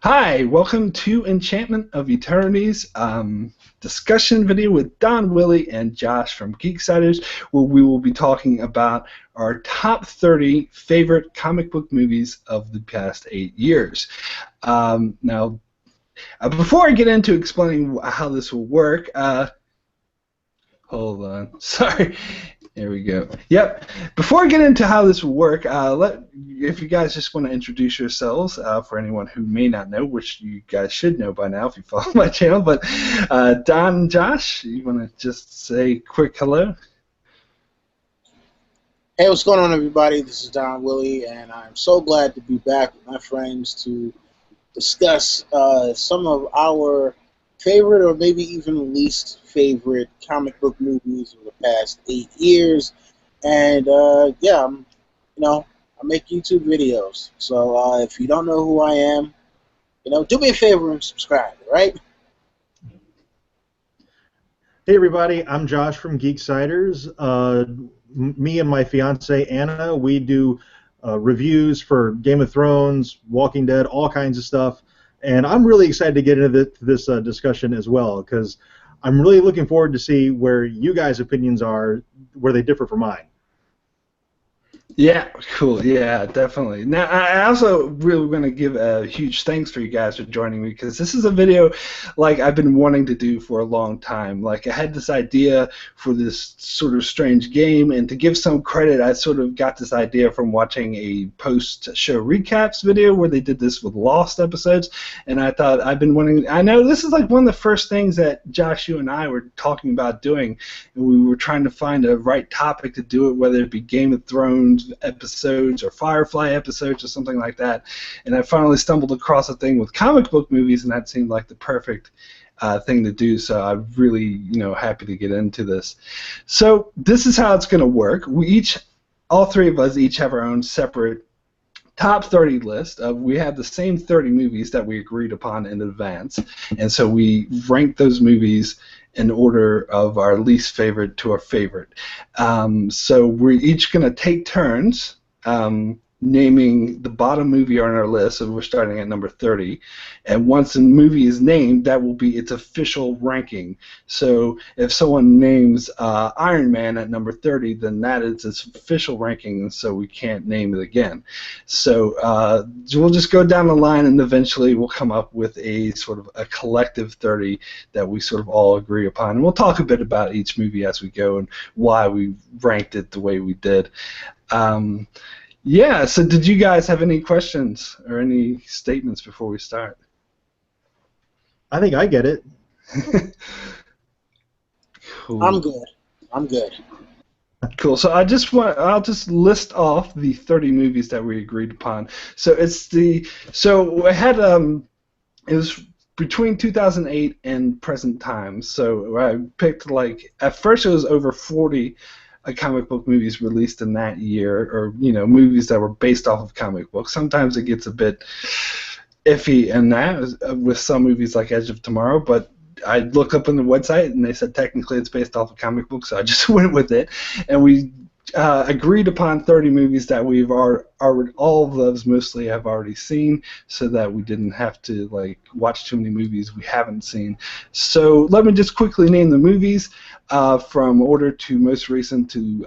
Hi, welcome to Enchantment of Eternity's discussion video with Don Willi and Josh from Geeksiders, where we will be talking about our top 30 favorite comic book movies of the past 8 years. Before I get into explaining how this will work, hold on, sorry. There we go. Yep. Before I get into how this will work, if you guys just want to introduce yourselves, for anyone who may not know, which you guys should know by now if you follow my channel, but Don and Josh, you want to just say a quick hello? Hey, what's going on, everybody? This is Don Willi, and I'm so glad to be back with my friends to discuss some of our favorite or maybe even least favorite comic book movies of the past 8 years. And yeah, I make YouTube videos. So if you don't know who I am, do me a favor and subscribe, right? Hey everybody, I'm Josh from Geeksiders. Me and my fiance Anna, we do reviews for Game of Thrones, Walking Dead, all kinds of stuff. And I'm really excited to get into this discussion as well, because I'm really looking forward to see where you guys' opinions are, where they differ from mine. Yeah, cool. Yeah, definitely. Now, I also really want to give a huge thanks for you guys for joining me, because this is a video like I've been wanting to do for a long time. Like, I had this idea for this sort of strange game, and to give some credit, I sort of got this idea from watching a post-show recaps video where they did this with Lost episodes, and I thought I've been wanting. I know this is like one of the first things that Josh, you and I were talking about doing, and we were trying to find a right topic to do it, whether it be Game of Thrones episodes or Firefly episodes or something like that, and I finally stumbled across a thing with comic book movies, and that seemed like the perfect thing to do. So I'm really, happy to get into this. So this is how it's going to work. All three of us each have our own separate top 30 list. We have the same 30 movies that we agreed upon in advance, and so we ranked those movies in order of our least favorite to our favorite. So we're each going to take turns naming the bottom movie on our list, so we're starting at number 30, and once a movie is named, that will be its official ranking. So if someone names Iron Man at number 30, then that is its official ranking, and so we can't name it again. So we'll just go down the line, and eventually we'll come up with a sort of a collective 30 that we sort of all agree upon, and we'll talk a bit about each movie as we go and why we ranked it the way we did. Yeah, so did you guys have any questions or any statements before we start? I think I get it. Cool. I'm good. Cool. So I'll just list off the 30 movies that we agreed upon. So I had it was between 2008 and present times. So I picked, at first it was over 40 comic book movies released in that year, or movies that were based off of comic books. Sometimes it gets a bit iffy in that with some movies like Edge of Tomorrow, but I looked up on the website and they said technically it's based off of comic books, so I just went with it, and we agreed upon 30 movies that all of those mostly have already seen, so that we didn't have to watch too many movies we haven't seen. So let me just quickly name the movies from order to most recent to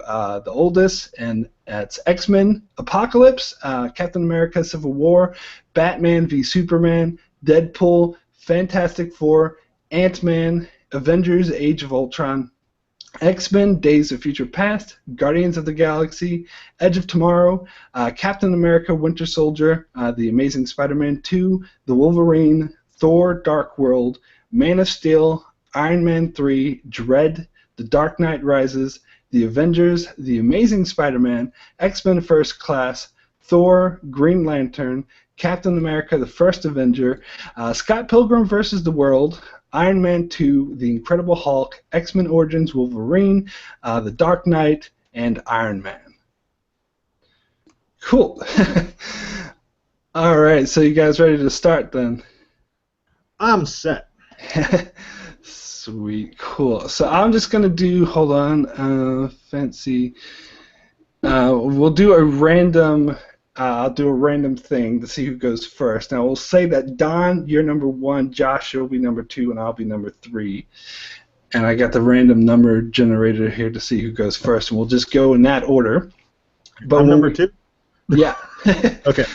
the oldest, and that's X-Men Apocalypse, Captain America Civil War, Batman v Superman, Deadpool, Fantastic Four, Ant-Man, Avengers Age of Ultron, X-Men Days of Future Past, Guardians of the Galaxy, Edge of Tomorrow, Captain America Winter Soldier, The Amazing Spider-Man 2, The Wolverine, Thor Dark World, Man of Steel, Iron Man 3, Dread, The Dark Knight Rises, The Avengers, The Amazing Spider-Man, X-Men First Class, Thor, Green Lantern, Captain America the First Avenger, Scott Pilgrim vs. the World, Iron Man 2, The Incredible Hulk, X-Men Origins Wolverine, The Dark Knight, and Iron Man. Cool. All right, so you guys ready to start then? I'm set. Sweet, cool. So I'm just going to do, hold on, fancy. We'll do a random I'll do a random thing to see who goes first. Now we'll say that Don, you're number 1, Josh, you'll be number 2, and I'll be number 3. And I got the random number generator here to see who goes first, and we'll just go in that order. But I'm number 2? Yeah. Okay.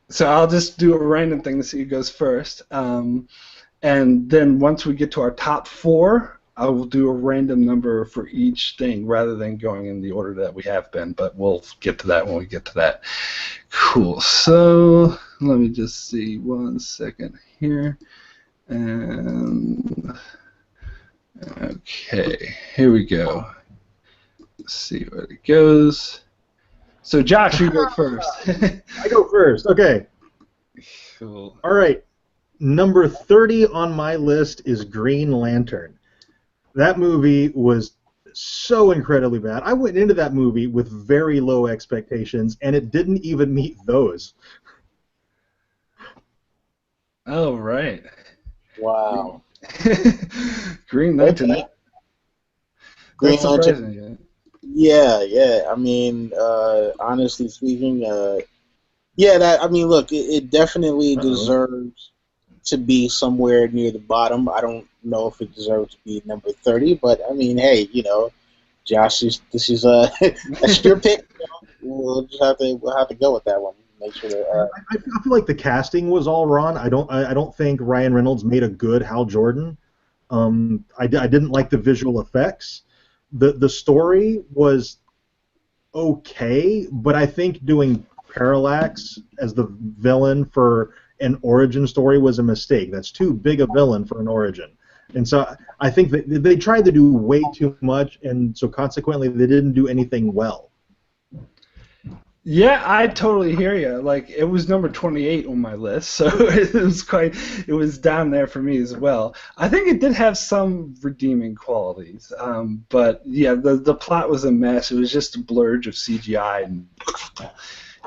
So I'll just do a random thing to see who goes first. And then once we get to our top 4, I will do a random number for each thing rather than going in the order that we have been, but we'll get to that when we get to that. Cool. So let me just see 1 second here. And okay, here we go. Let's see where it goes. So Josh, you go first. I go first. Okay. Cool. All right. Number 30 on my list is Green Lantern. That movie was so incredibly bad. I went into that movie with very low expectations, and it didn't even meet those. Oh, right. Wow. Green Lantern. Okay. Green That's surprising. Yeah. I mean, honestly speaking, look, it definitely deserves to be somewhere near the bottom. I don't know if it deserves to be number 30, but I mean, hey, Josh, this is that's your pick. We'll just have to go with that one. Make sure that. I feel like the casting was all wrong. I don't think Ryan Reynolds made a good Hal Jordan. I didn't like the visual effects. The story was okay, but I think doing Parallax as the villain for an origin story was a mistake. That's too big a villain for an origin. And so I think that they tried to do way too much, and so consequently they didn't do anything well. Yeah, I totally hear you. Like, it was number 28 on my list, so it was down there for me as well. I think it did have some redeeming qualities, but yeah, the plot was a mess. It was just a blurge of CGI and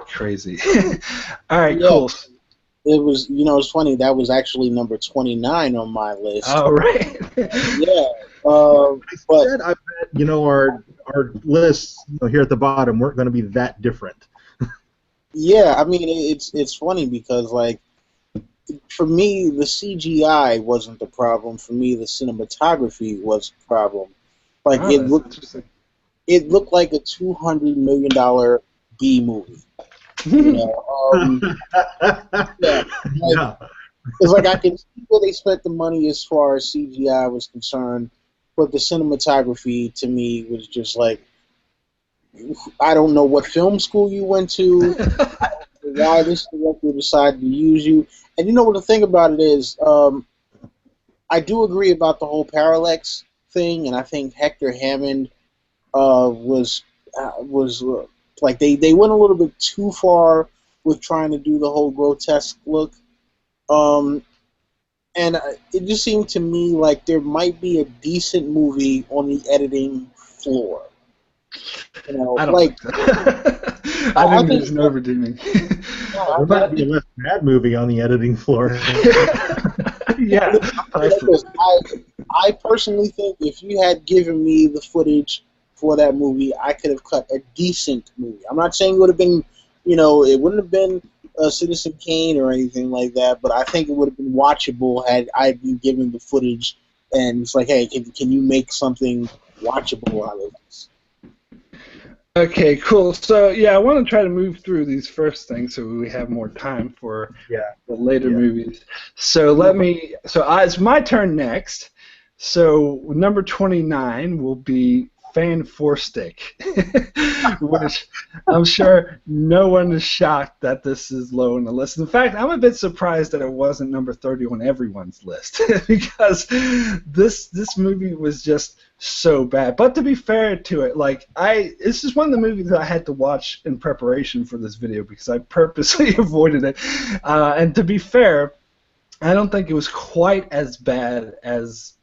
crazy. All right, Yeah. cool. It was, it's funny. That was actually number 29 on my list. Oh, right. Yeah. But I bet, our lists here at the bottom weren't going to be that different. Yeah, I mean, it's funny because, like, for me, the CGI wasn't the problem. For me, the cinematography was the problem. Like, it looked like a $200 million B movie. Yeah. It's like I can see where they spent the money as far as CGI was concerned, but the cinematography to me was just like, I don't know what film school you went to, why this director decided to use you. And what the thing about it is, I do agree about the whole Parallax thing, and I think Hector Hammond was like they went a little bit too far with trying to do the whole grotesque look. And it just seemed to me like there might be a decent movie on the editing floor. I don't think so. I think there's no redeeming. There might be a less bad movie on the editing floor. Yeah. I personally think if you had given me the footage for that movie, I could have cut a decent movie. I'm not saying it would have been, it wouldn't have been Citizen Kane or anything like that, but I think it would have been watchable had I been given the footage and it's like, hey, can you make something watchable out of this? Okay, cool. So, yeah, I want to try to move through these first things so we have more time for the later movies. So it's my turn next. So number 29 will be Fan Four Stick, which I'm sure no one is shocked that this is low on the list. In fact, I'm a bit surprised that it wasn't number 30 on everyone's list because this movie was just so bad. But to be fair to it, this is one of the movies that I had to watch in preparation for this video because I purposely avoided it. And to be fair, I don't think it was quite as bad as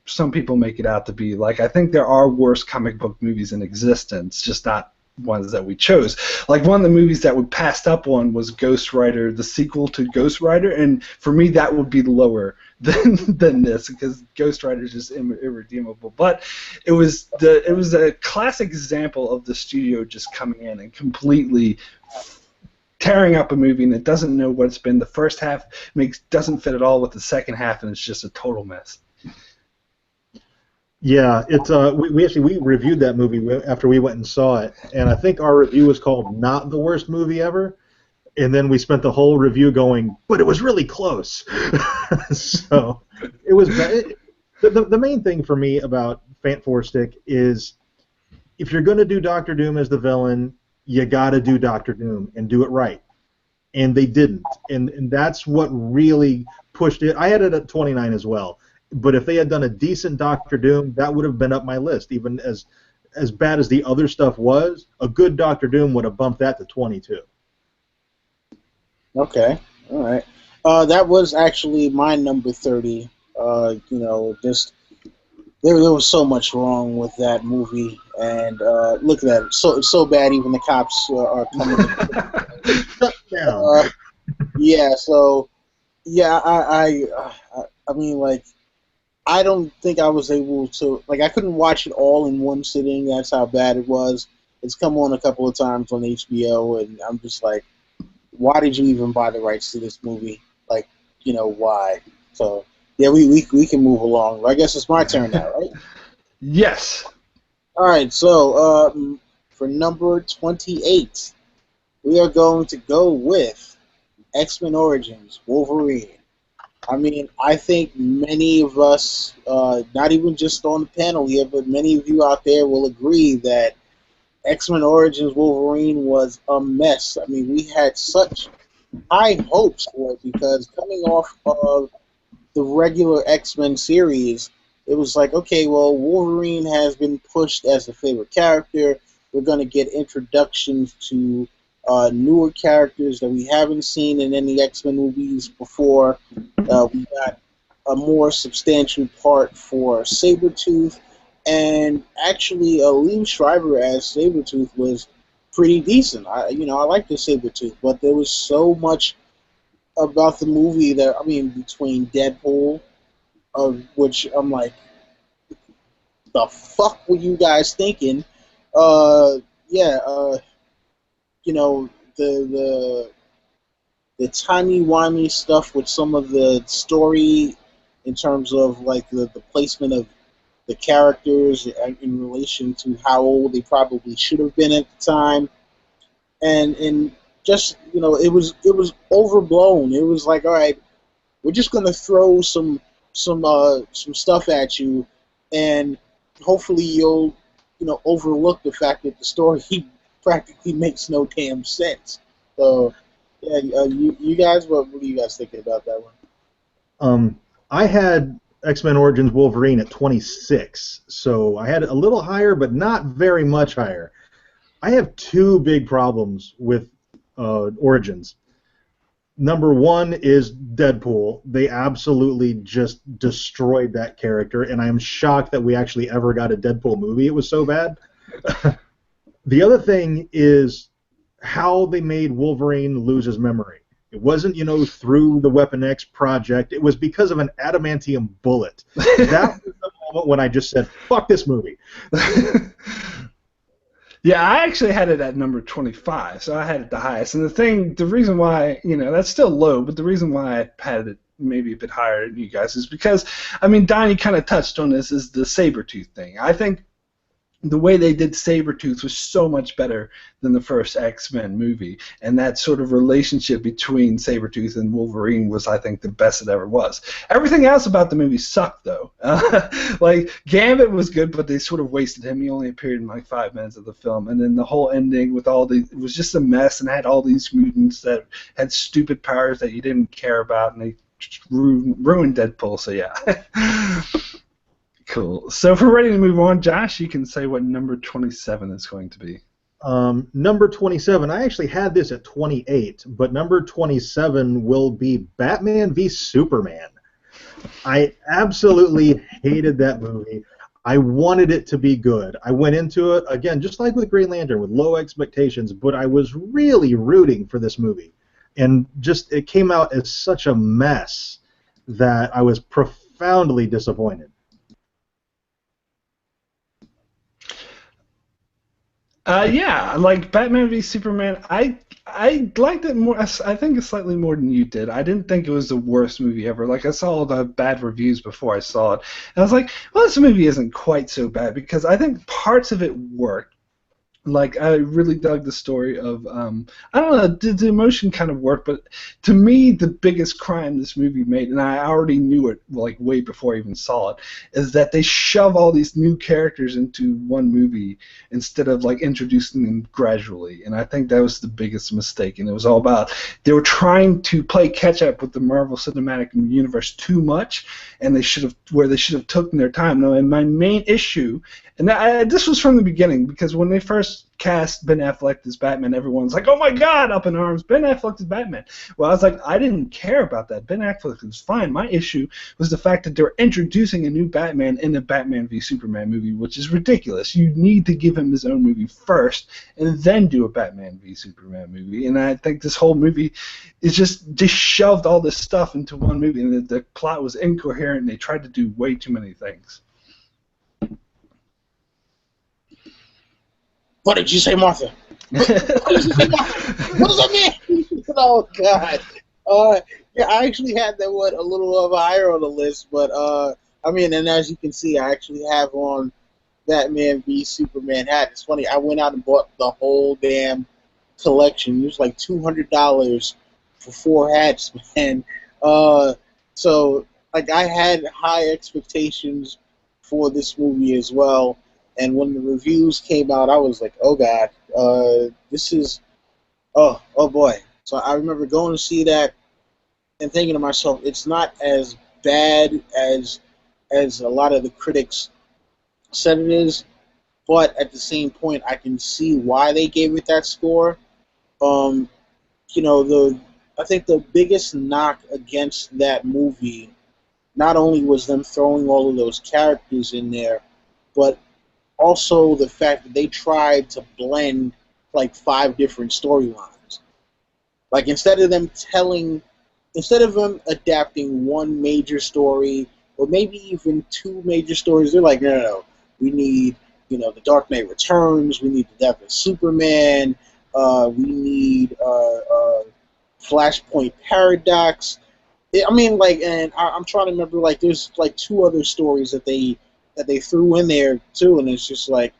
some people make it out to be. Like, I think there are worse comic book movies in existence, just not ones that we chose. Like one of the movies that we passed up on was Ghost Rider, the sequel to Ghost Rider, and for me that would be lower than this because Ghost Rider is just irredeemable. But it was a classic example of the studio just coming in and completely tearing up a movie, and it doesn't know what it's been. The first half doesn't fit at all with the second half, and it's just a total mess. Yeah, it's we reviewed that movie after we went and saw it, and I think our review was called "Not the Worst Movie Ever," and then we spent the whole review going, "But it was really close." So it was the main thing for me about Fant Four Stick is if you're going to do Doctor Doom as the villain, you got to do Doctor Doom and do it right, and they didn't, and that's what really pushed it. I had it at 29 as well. But if they had done a decent Doctor Doom, that would have been up my list. Even as bad as the other stuff was, a good Doctor Doom would have bumped that to 22. Okay, all right. That was actually my number 30. Just there was so much wrong with that movie, and look at that, it's so bad even the cops are coming. Shut down. Yeah. So yeah, I mean, like, I don't think I was able to, like, I couldn't watch it all in one sitting. That's how bad it was. It's come on a couple of times on HBO, and I'm just like, why did you even buy the rights to this movie? Like, why? So, yeah, we can move along. I guess it's my turn now, right? Yes. All right, so for number 28, we are going to go with X-Men Origins Wolverine. I mean, I think many of us, not even just on the panel here, but many of you out there will agree that X-Men Origins Wolverine was a mess. I mean, we had such high hopes for it because coming off of the regular X-Men series, it was like, okay, well, Wolverine has been pushed as a favorite character. We're going to get introductions to newer characters that we haven't seen in any X-Men movies before. We got a more substantial part for Sabretooth, and actually Liev Schreiber as Sabretooth was pretty decent. I like the Sabretooth, but there was so much about the movie that, I mean, between Deadpool, of which I'm like, the fuck were you guys thinking? The timey-wimey stuff with some of the story in terms of like the placement of the characters in relation to how old they probably should have been at the time, and just it was overblown. It was like, all right, we're just gonna throw some stuff at you, and hopefully you'll overlook the fact that the story practically makes no damn sense. So, yeah, you guys, what are you guys thinking about that one? I had X-Men Origins Wolverine at 26, so I had it a little higher, but not very much higher. I have two big problems with Origins. Number one is Deadpool. They absolutely just destroyed that character, and I'm shocked that we actually ever got a Deadpool movie. It was so bad. The other thing is how they made Wolverine lose his memory. It wasn't, through the Weapon X project. It was because of an adamantium bullet. That was the moment when I just said, fuck this movie. Yeah, I actually had it at number 25, so I had it the highest. And the reason why, that's still low, but the reason why I had it maybe a bit higher than you guys is because, I mean, Donnie kind of touched on this, is the Sabretooth thing. I think the way they did Sabretooth was so much better than the first X-Men movie, and that sort of relationship between Sabretooth and Wolverine was, I think, the best it ever was. Everything else about the movie sucked, though. Like, Gambit was good, but they sort of wasted him. He only appeared in like 5 minutes of the film, and then the whole ending with it was just a mess, and had all these mutants that had stupid powers that you didn't care about, and they ruined Deadpool, so yeah. Cool. So if we're ready to move on, Josh, you can say what number 27 is going to be. Number 27, I actually had this at 28, but number 27 will be Batman v Superman. I absolutely hated that movie. I wanted it to be good. I went into it, again, just like with Green Lantern, with low expectations, but I was really rooting for this movie. And just it came out as such a mess that I was profoundly disappointed. Yeah, like Batman v Superman, I liked it more. I think it's slightly more than you did. I didn't think it was the worst movie ever. Like I saw all the bad reviews before I saw it, and I was like, well, this movie isn't quite so bad because I think parts of it worked. Like I really dug the story of I don't know, the emotion kind of worked, but to me the biggest crime this movie made, and I already knew it like way before I even saw it, is that they shove all these new characters into one movie instead of like introducing them gradually, and I think that was the biggest mistake. And it was all about they were trying to play catch up with the Marvel Cinematic Universe too much, and they should have taken their time. No, and my main issue. And this was from the beginning, because when they first cast Ben Affleck as Batman, everyone's like, oh my God, up in arms, Ben Affleck is Batman. Well, I was like, I didn't care about that. Ben Affleck was fine. My issue was the fact that they're introducing a new Batman in the Batman v Superman movie, which is ridiculous. You need to give him his own movie first, and then do a Batman v Superman movie. And I think this whole movie is just shoved all this stuff into one movie, and the plot was incoherent, and they tried to do way too many things. What did you say, Martha? What did you say, Martha? What does that mean? Oh, God. Yeah, I actually had that one a little of higher on the list, but, I mean, and as you can see, I actually have on Batman v Superman hat. It's funny, I went out and bought the whole damn collection. It was like $200 for 4 hats, man. So, like, I had high expectations for this movie as well. And when the reviews came out, I was like, oh, God, this is, oh boy. So I remember going to see that and thinking to myself, it's not as bad as a lot of the critics said it is, but at the same point, I can see why they gave it that score. You know, I think the biggest knock against that movie not only was them throwing all of those characters in there, but also the fact that they tried to blend like 5 different storylines. Like instead of them adapting one major story or maybe even 2 major stories, they're like, no. We need, the Dark Knight Returns. We need the Death of Superman. We need Flashpoint Paradox. I mean, like, and I'm trying to remember, like, there's like 2 other stories that they threw in there too, and it's just like,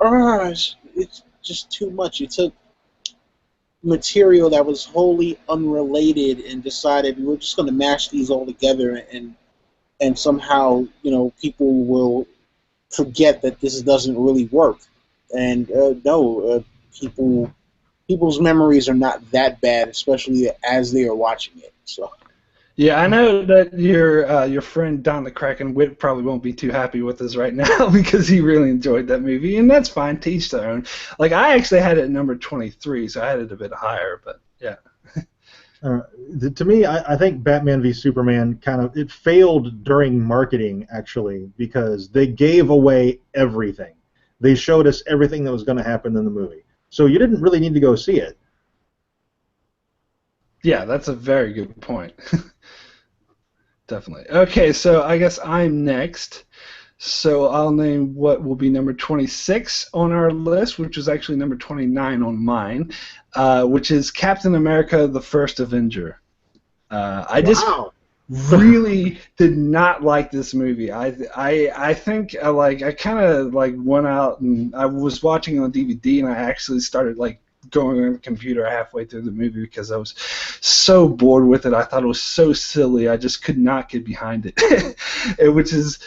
it's just too much. It took material that was wholly unrelated and decided we're just going to mash these all together, and somehow people will forget that this doesn't really work. And people's memories are not that bad, especially as they are watching it. So. Yeah, I know that your friend Don the Kraken Witt probably won't be too happy with us right now because he really enjoyed that movie, and that's fine, to each their own. Like, I actually had it at number 23, so I had it a bit higher, but yeah. To me, I think Batman v Superman it failed during marketing, actually, because they gave away everything. They showed us everything that was going to happen in the movie. So you didn't really need to go see it. Yeah, that's a very good point. Definitely. Okay, so I guess I'm next. So I'll name what will be number 26 on our list, which is actually number 29 on mine, which is Captain America: The First Avenger. I just really did not like this movie. I think I kind of went out and I was watching it on DVD, and I actually started going on the computer halfway through the movie because I was so bored with it. I thought it was so silly. I just could not get behind it. Which is,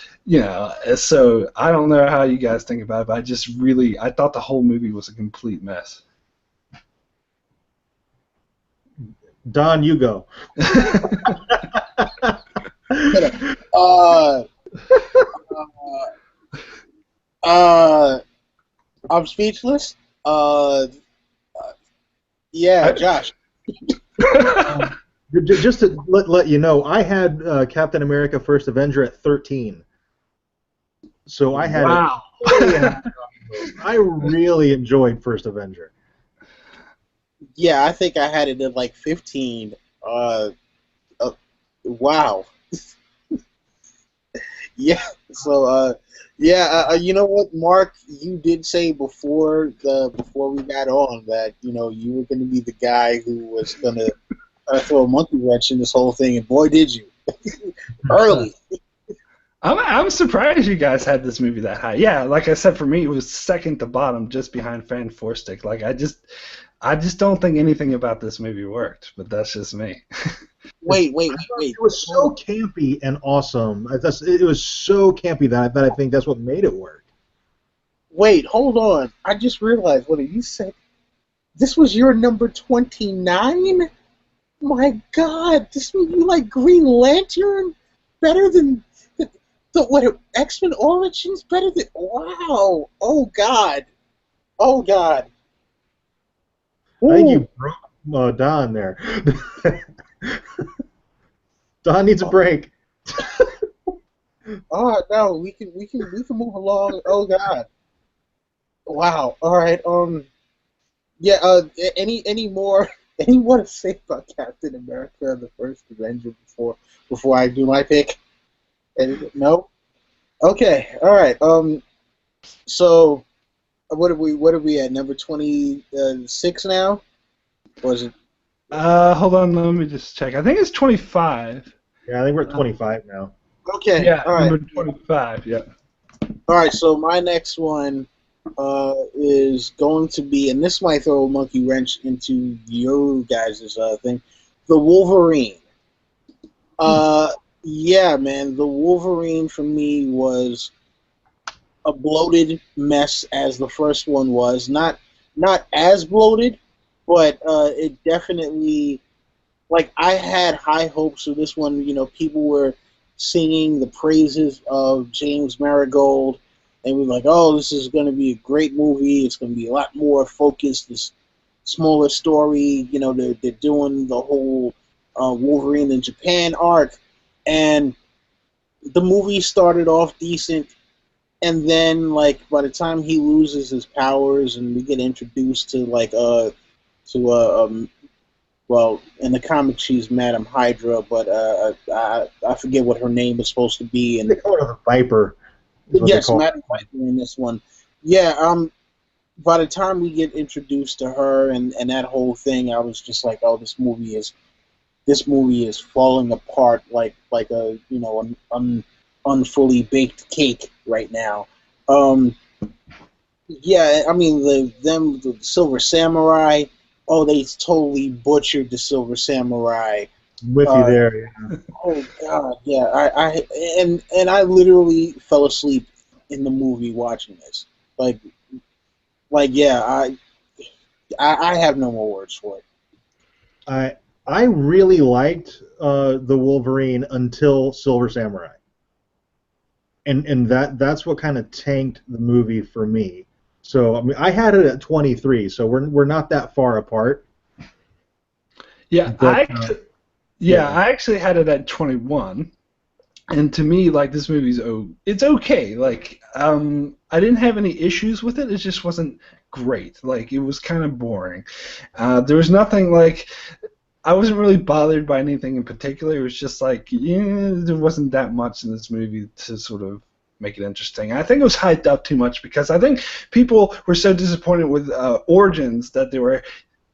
so I don't know how you guys think about it, but I thought the whole movie was a complete mess. Don, you go. I'm speechless. Yeah, Josh. Just to let you know, I had Captain America: First Avenger at 13. So I had Wow. I really enjoyed First Avenger. Yeah, I think I had it at like 15. Wow. Yeah. So, you know what, Mark? You did say before we got on that you were going to be the guy who was going to throw a monkey wrench in this whole thing, and boy, did you! Early. I'm surprised you guys had this movie that high. Yeah, like I said, for me, it was second to bottom, just behind Fan Four Stick. Like I just don't think anything about this movie worked, but that's just me. Wait. It was so campy and awesome. It was so campy that I think that's what made it work. Wait, hold on. I just realized what you said. This was your number 29? My God, this movie, you like Green Lantern better than what, X-Men Origins better than, wow. Oh God. Oh God. I think you broke Don there. Don needs a break. Oh no, we can move along. Oh God. Wow. All right. Yeah. Any more to say about Captain America: The First Avenger before I do my pick? No. Okay. All right. So what are we at? Number 26 now? Or is it? Hold on, let me just check. I think it's 25. Yeah, I think we're at 25 now. Okay. Yeah, All right. number 25. Yeah. All right. So my next one is going to be, and this might throw a monkey wrench into your guys' thing, the Wolverine. Yeah, man, the Wolverine for me was a bloated mess as the first one was. Not as bloated, but it definitely, like, I had high hopes for this one. People were singing the praises of James Marigold, and we were like, oh, this is going to be a great movie. It's going to be a lot more focused, this smaller story. They're doing the whole Wolverine in Japan arc, and the movie started off decent, and then, like, by the time he loses his powers and we get introduced to, like, well, in the comic she's Madam Hydra, but I forget what her name is supposed to be. And they call her the Viper. Yes, Madam Hydra in this one. Yeah. By the time we get introduced to her and that whole thing, I was just like, oh, this movie is falling apart like a an unfully baked cake right now. Yeah, I mean the Silver Samurai. Oh, they totally butchered the Silver Samurai. With you there. Yeah. Oh God, yeah. I literally fell asleep in the movie watching this. Like yeah. I have no more words for it. I really liked the Wolverine until Silver Samurai, and that's what kind of tanked the movie for me. So I mean, I had it at 23, so we're not that far apart. Yeah, But, I actually had it at 21, and to me, like, this movie's it's okay. Like, I didn't have any issues with it. It just wasn't great. Like, it was kind of boring. There was nothing like. I wasn't really bothered by anything in particular. It was just like, there wasn't that much in this movie to sort of make it interesting. I think it was hyped up too much because I think people were so disappointed with Origins that they were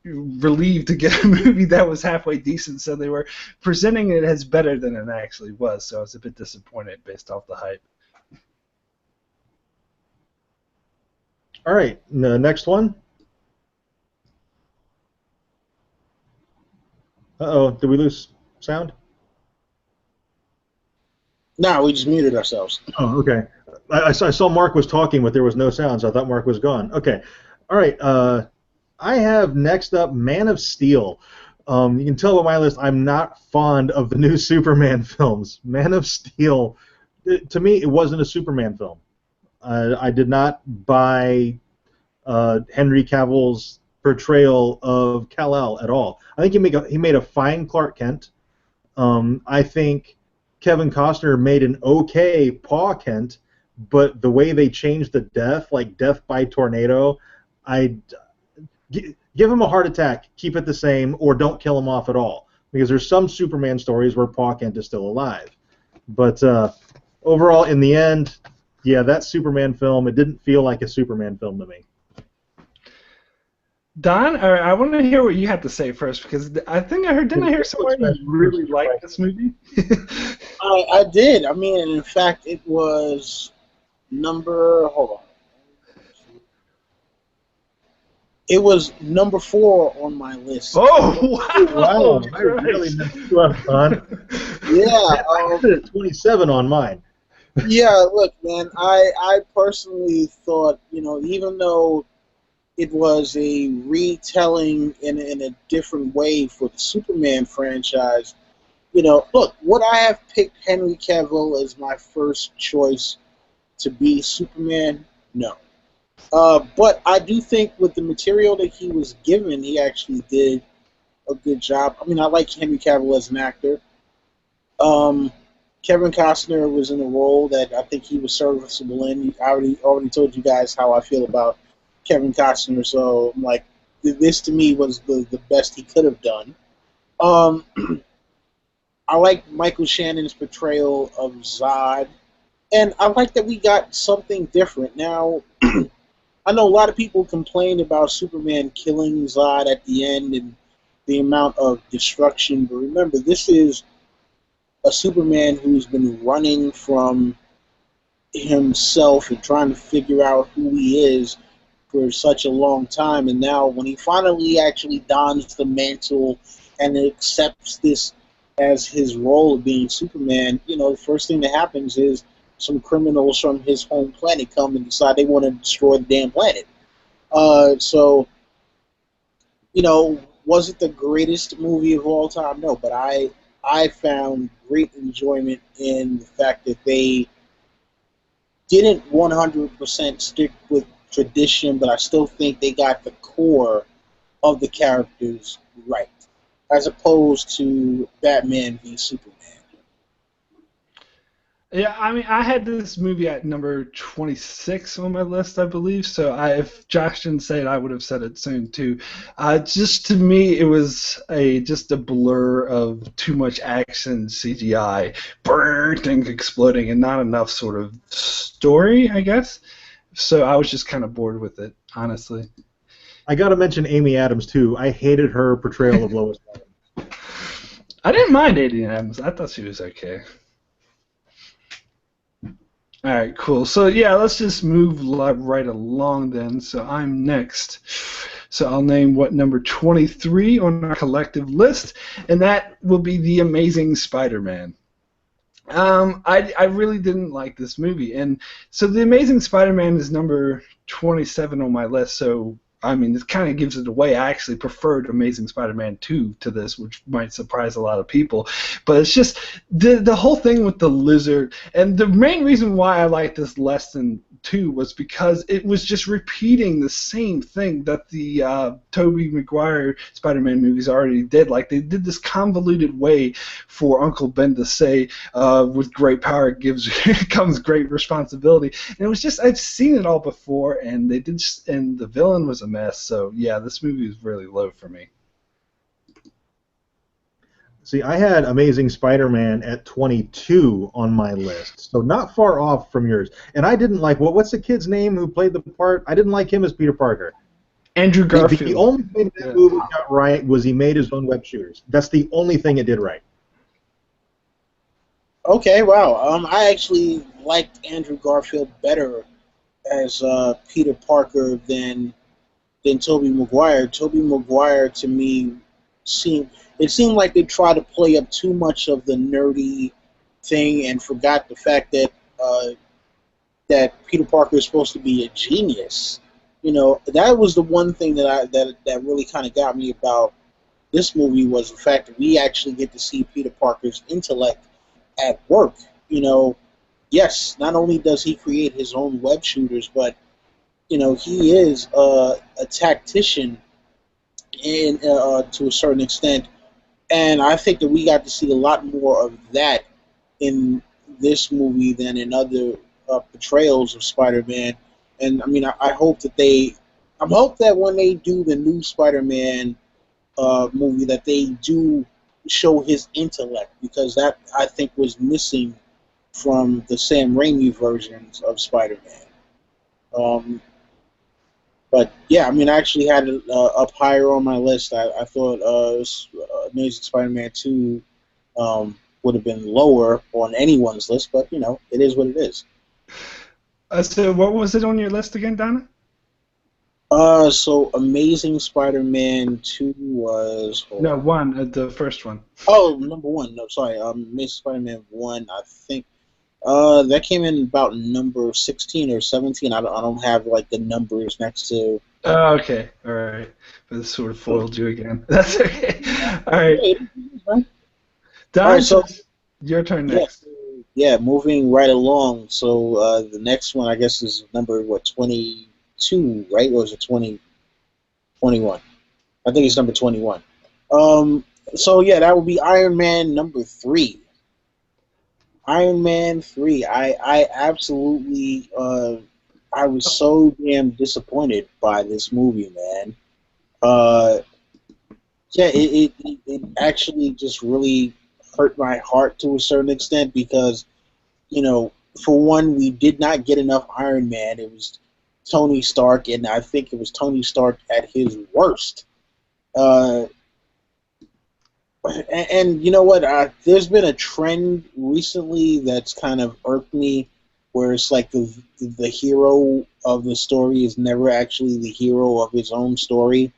relieved to get a movie that was halfway decent, so they were presenting it as better than it actually was. So I was a bit disappointed based off the hype. All right, the next one. Uh-oh, did we lose sound? No, we just muted ourselves. Oh, okay. I saw Mark was talking, but there was no sound, so I thought Mark was gone. Okay. All right. I have next up Man of Steel. You can tell by my list I'm not fond of the new Superman films. Man of Steel, to me, it wasn't a Superman film. I did not buy Henry Cavill's portrayal of Kal-El at all. I think he made a fine Clark Kent. I think Kevin Costner made an okay Pa Kent, but the way they changed the death, like death by tornado, give him a heart attack, keep it the same, or don't kill him off at all. Because there's some Superman stories where Pa Kent is still alive. But overall, in the end, yeah, that Superman film, it didn't feel like a Superman film to me. Don, I want to hear what you have to say first, because I think I heard, didn't I hear somewhere you really liked this movie? I did. I mean, in fact, it was hold on. It was number 4 on my list. Oh, wow! I really messed you up, Don. Yeah. I put it at 27 on mine. Yeah, look, man, I personally thought, even though it was a retelling in a different way for the Superman franchise, look, would I have picked Henry Cavill as my first choice to be Superman? No. But I do think with the material that he was given, he actually did a good job. I mean, I like Henry Cavill as an actor. Kevin Costner was in a role that I think he was serviceable in. I already told you guys how I feel about Kevin Costner, so like this to me was the best he could have done. I like Michael Shannon's portrayal of Zod, and I like that we got something different. Now, I know a lot of people complain about Superman killing Zod at the end and the amount of destruction, but remember, this is a Superman who's been running from himself and trying to figure out who he is for such a long time, and now when he finally actually dons the mantle and accepts this as his role of being Superman, the first thing that happens is some criminals from his home planet come and decide they want to destroy the damn planet. So, was it the greatest movie of all time? No, but I found great enjoyment in the fact that they didn't 100% stick with tradition, but I still think they got the core of the characters right, as opposed to Batman v Superman. Yeah, I mean, I had this movie at number 26 on my list, I believe. So if Josh didn't say it, I would have said it soon too. Just to me, it was just a blur of too much action, CGI, burnt and exploding, and not enough sort of story, I guess. So I was just kind of bored with it, honestly. I got to mention Amy Adams too. I hated her portrayal of Lois Lane. I didn't mind Amy Adams. I thought she was okay. All right, cool. So, yeah, let's just move right along then. So I'm next. So I'll name number 23 on our collective list, and that will be The Amazing Spider-Man. I really didn't like this movie, and so The Amazing Spider-Man is number 27 on my list, so I mean, this kind of gives it away. I actually preferred Amazing Spider-Man 2 to this, which might surprise a lot of people. But it's just the whole thing with the lizard, and the main reason why I liked this less than 2 was because it was just repeating the same thing that the Tobey Maguire Spider-Man movies already did. Like, they did this convoluted way for Uncle Ben to say, with great power comes great responsibility. And it was just, I've seen it all before, and and the villain was a mess. So yeah, this movie is really low for me. See, I had Amazing Spider-Man at 22 on my list, so not far off from yours. And I didn't like, what's the kid's name who played the part? I didn't like him as Peter Parker. Andrew Garfield. The only thing that movie got right was he made his own web shooters. That's the only thing it did right. Okay, wow. I actually liked Andrew Garfield better as Peter Parker than Tobey Maguire. Tobey Maguire, to me, seemed like they tried to play up too much of the nerdy thing and forgot the fact that that Peter Parker is supposed to be a genius. That was the one thing that really kind of got me about this movie, was the fact that we actually get to see Peter Parker's intellect at work. Yes, not only does he create his own web shooters, but he is a tactician, and to a certain extent. And I think that we got to see a lot more of that in this movie than in other portrayals of Spider-Man, and I mean, I hope that I hope that when they do the new Spider-Man movie, that they do show his intellect, because that, I think, was missing from the Sam Raimi versions of Spider-Man. Um, but yeah, I mean, I actually had it up higher on my list. I thought Amazing Spider-Man 2 would have been lower on anyone's list, but you know, it is what it is. So what was it on your list again, Donna? So Amazing Spider-Man 2 was... No, one, the first one. Oh, number one. No, sorry. Amazing Spider-Man 1, I think. That came in about number 16 or 17. I don't have, like, the numbers next to... Oh, okay. All right. But this sort of foiled you again. That's okay. All right. Don, All right, so your turn next. Yeah, moving right along. So the next one, I guess, is number, 22, right? Or is it 21? I think it's number 21. So, yeah, that would be Iron Man number 3. Iron Man 3. I absolutely... I was so damn disappointed by this movie, man. Yeah, it actually just really hurt my heart to a certain extent, because, you know, for one, we did not get enough Iron Man. It was Tony Stark, and I think it was Tony Stark at his worst. And you know what? There's been a trend recently that's kind of irked me, where it's like the hero of the story is never actually the hero of his own story.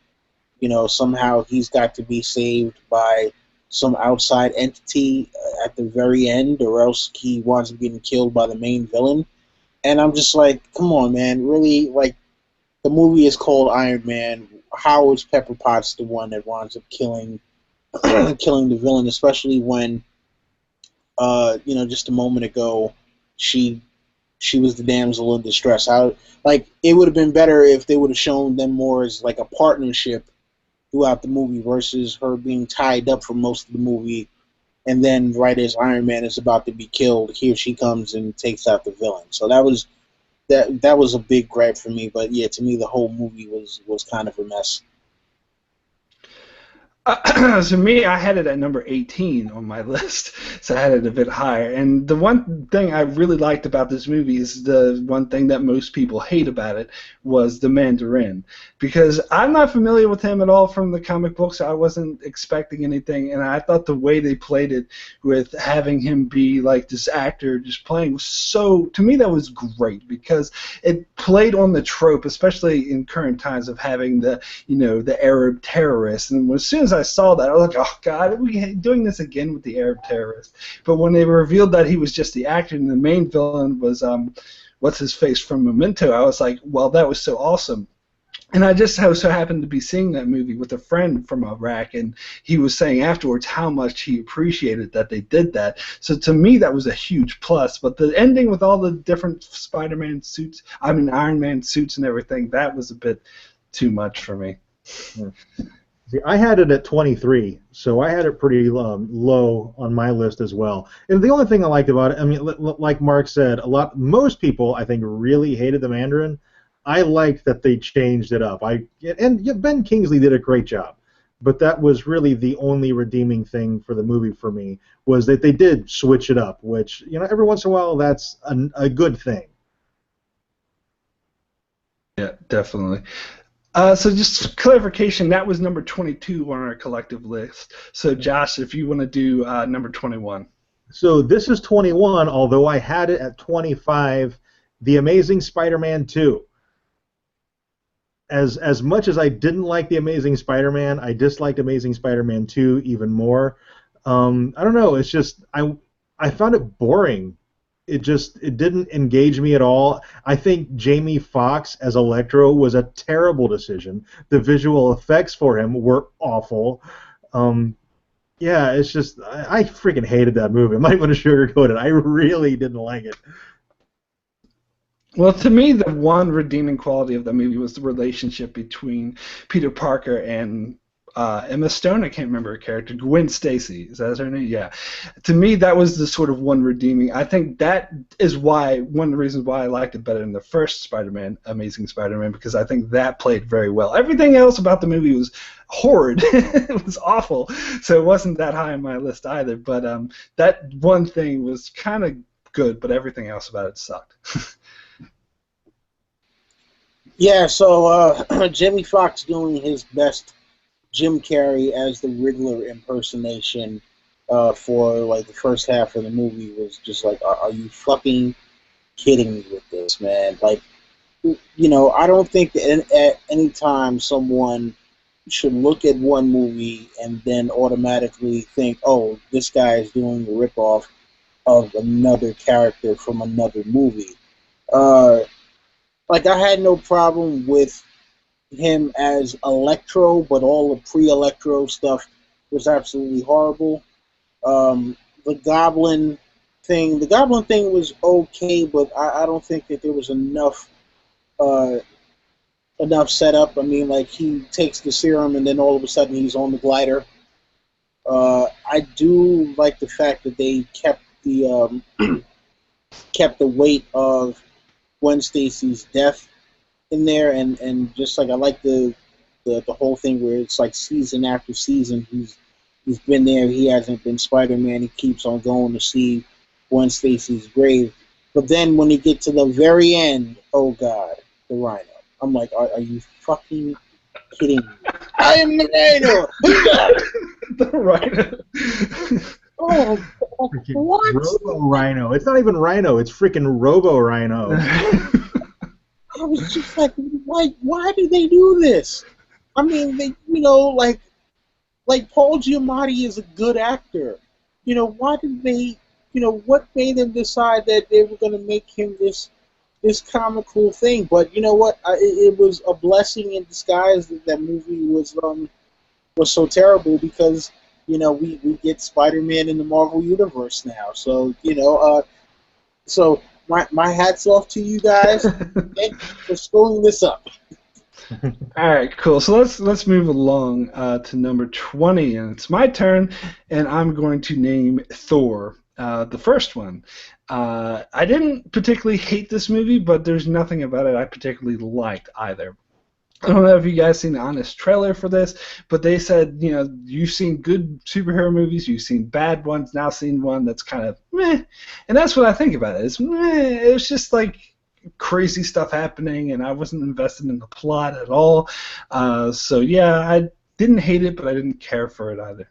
You know, somehow he's got to be saved by some outside entity at the very end, or else he winds up getting killed by the main villain. And I'm just like, come on, man, really? Like, the movie is called Iron Man. How is Pepper Potts the one that winds up killing the villain, especially when, you know, just a moment ago, she was the damsel in distress. Like, it would have been better if they would have shown them more as like a partnership throughout the movie, versus her being tied up for most of the movie, and then right as Iron Man is about to be killed, here she comes and takes out the villain. So that was a big gripe for me. But yeah, to me, the whole movie was kind of a mess. So me, I had it at number 18 on my list, so I had it a bit higher. And the one thing I really liked about this movie is the one thing that most people hate about it was the Mandarin, because I'm not familiar with him at all from the comic books. I wasn't expecting anything, and I thought the way they played it with having him be like this actor just playing was so, to me, that was great, because it played on the trope, especially in current times, of having the Arab terrorists. And as soon as I saw that, I was like, oh God, are we doing this again with the Arab terrorist? But when they revealed that he was just the actor and the main villain was what's his face from Memento, I was like, well, that was so awesome. And I just so happened to be seeing that movie with a friend from Iraq, and he was saying afterwards how much he appreciated that they did that. So to me, that was a huge plus. But the ending with all the different Spider-Man suits, Iron Man suits and everything, that was a bit too much for me. See, I had it at 23, so I had it pretty low on my list as well. And the only thing I liked about it, I mean, like Mark said, most people, I think, really hated the Mandarin. I liked that they changed it up. And Ben Kingsley did a great job, but that was really the only redeeming thing for the movie for me, was that they did switch it up, which, you know, every once in a while, that's a good thing. Yeah, definitely. So just clarification, that was number 22 on our collective list. So Josh, if you want to do number 21. So this is 21, although I had it at 25, The Amazing Spider-Man 2. As much as I didn't like The Amazing Spider-Man, I disliked Amazing Spider-Man 2 even more. I don't know, it's just, I found it boring. It didn't engage me at all. I think Jamie Foxx as Electro was a terrible decision. The visual effects for him were awful. Yeah, it's just, I freaking hated that movie. I'm not even going to sugarcoat it. I really didn't like it. Well, to me, the one redeeming quality of the movie was the relationship between Peter Parker and Emma Stone. I can't remember her character. Gwen Stacy. Is that her name? Yeah. To me, that was the sort of one redeeming. I think that is why one of the reasons why I liked it better than the first Spider-Man, Amazing Spider-Man, because I think that played very well. Everything else about the movie was horrid. It was awful. So it wasn't that high on my list either. But that one thing was kind of good, but everything else about it sucked. Yeah, so Jamie Foxx doing his best Jim Carrey as the Riddler impersonation for like the first half of the movie was just like, are you fucking kidding me with this, man? Like, I don't think that at any time someone should look at one movie and then automatically think, oh, this guy is doing a ripoff of another character from another movie. Like, I had no problem with him as Electro, but all the pre-Electro stuff was absolutely horrible. The Goblin thing was okay, but I don't think that there was enough setup. I mean, like, he takes the serum and then all of a sudden he's on the glider. I do like the fact that they kept the kept the weight of Gwen Stacy's death in there, and just like I like the whole thing where it's like season after season he's been there, he hasn't been Spider-Man, he keeps on going to see Gwen Stacy's grave. But then when you get to the very end, oh god, the Rhino. I'm like, are you fucking kidding me? I am the Rhino! The Rhino. Oh, what? Robo Rhino. It's not even Rhino. It's freaking Robo Rhino. I was just like, why do they do this? I mean, they, like Paul Giamatti is a good actor. Why did they, what made them decide that they were going to make him this comical thing? But you know what? It was a blessing in disguise that that movie was so terrible, because we get Spider-Man in the Marvel Universe now. So so my hat's off to you guys for screwing this up. All right, cool. So let's move along to number 20, and it's my turn, and I'm going to name Thor, the first one. I didn't particularly hate this movie, but there's nothing about it I particularly liked either. I don't know if you guys seen the honest trailer for this, but they said, you've seen good superhero movies, you've seen bad ones, now seen one that's kind of meh. And that's what I think about it. It's meh. It's just like crazy stuff happening, and I wasn't invested in the plot at all. So yeah, I didn't hate it, but I didn't care for it either.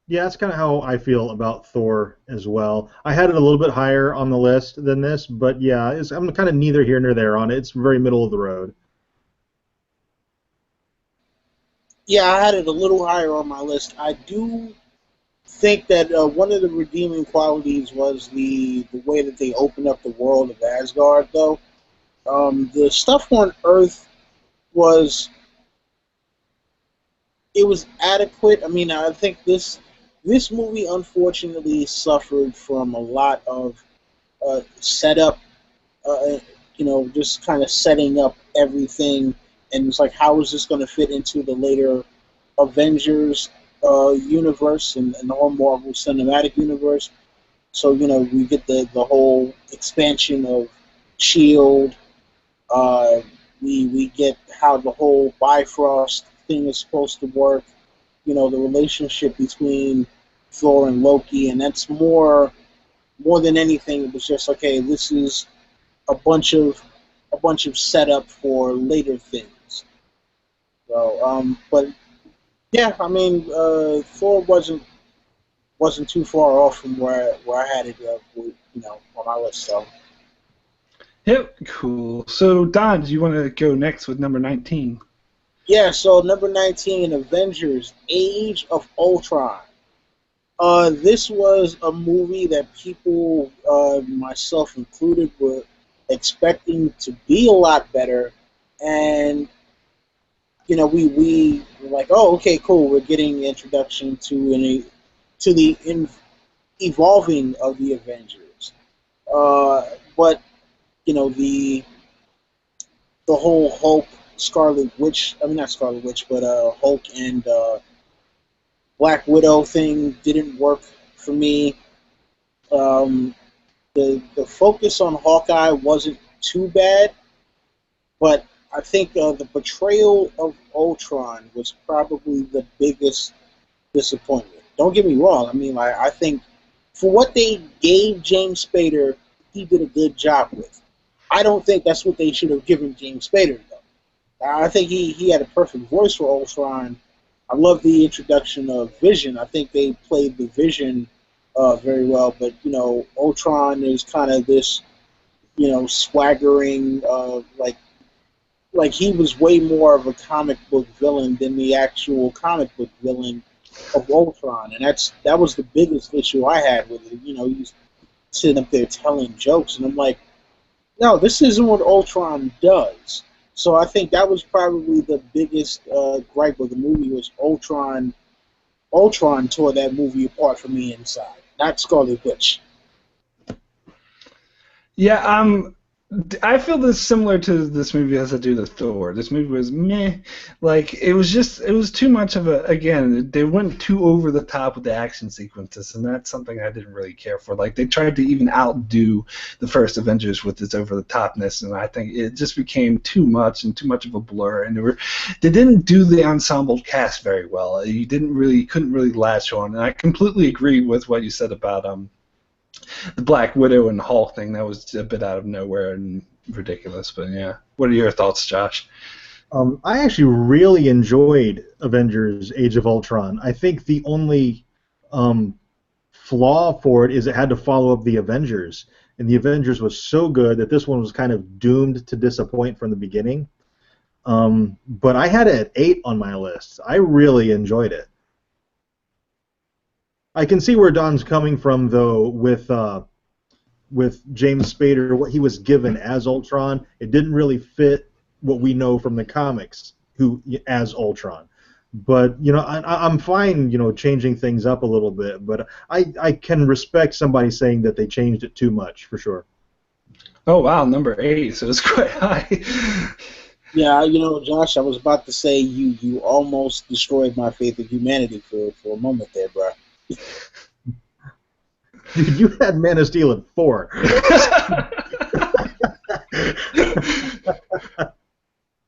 Yeah, that's kind of how I feel about Thor as well. I had it a little bit higher on the list than this, but yeah, I'm kind of neither here nor there on it. It's very middle of the road. Yeah, I had it a little higher on my list. I do think that one of the redeeming qualities was the way that they opened up the world of Asgard, though. The stuff on Earth was adequate. I mean, I think this movie unfortunately suffered from a lot of setup, just kind of setting up everything, and it's like, how is this going to fit into the later Avengers universe and the whole Marvel Cinematic Universe? So, we get the whole expansion of S.H.I.E.L.D., we get how the whole Bifrost thing is supposed to work, the relationship between Thor and Loki, and that's more than anything. It was just, okay, this is a bunch of setup for later things. So, but yeah, I mean, Thor wasn't too far off from where I had it, on my list. So. Yep, cool. So Don, do you want to go next with number 19? Yeah, so number 19, Avengers: Age of Ultron. This was a movie that people, myself included, were expecting to be a lot better, and we were like, oh, okay, cool, we're getting the introduction to the evolving of the Avengers, but the whole Hulk Scarlet Witch. I mean, not Scarlet Witch, but Hulk and Black Widow thing didn't work for me. Um, the focus on Hawkeye wasn't too bad, but I think the portrayal of Ultron was probably the biggest disappointment. Don't get me wrong. I mean, I think for what they gave James Spader, he did a good job with. I don't think that's what they should have given James Spader, though. I think he had a perfect voice for Ultron. I love the introduction of Vision. I think they played the Vision very well, but, you know, Ultron is kind of this, you know, swaggering, like he was way more of a comic book villain than the actual comic book villain of Ultron, and that was the biggest issue I had with it. You know, he's sitting up there telling jokes, and I'm like, no, this isn't what Ultron does. So I think that was probably the biggest gripe of the movie was Ultron. Ultron tore that movie apart from the inside, not Scarlet Witch. Yeah, I feel this similar to this movie as I do to Thor. This movie was meh. Like, it was too much of a, again, they went too over the top with the action sequences, and that's something I didn't really care for. Like, they tried to even outdo the first Avengers with its over-the-topness, and I think it just became too much and too much of a blur, and they didn't do the ensemble cast very well. You couldn't really latch on, and I completely agree with what you said about the Black Widow and Hulk thing. That was a bit out of nowhere and ridiculous, but yeah. What are your thoughts, Josh? I actually really enjoyed Avengers Age of Ultron. I think the only flaw for it is it had to follow up the Avengers, and the Avengers was so good that this one was kind of doomed to disappoint from the beginning. But I had it at 8 on my list. I really enjoyed it. I can see where Don's coming from, though, with James Spader, what he was given as Ultron. It didn't really fit what we know from the comics as Ultron. But, you know, I'm fine, you know, changing things up a little bit. But I can respect somebody saying that they changed it too much, for sure. Oh, wow, number 8, so it's quite high. Yeah, you know, Josh, I was about to say you almost destroyed my faith in humanity for a moment there, bro. Dude, you had Man of Steel at 4.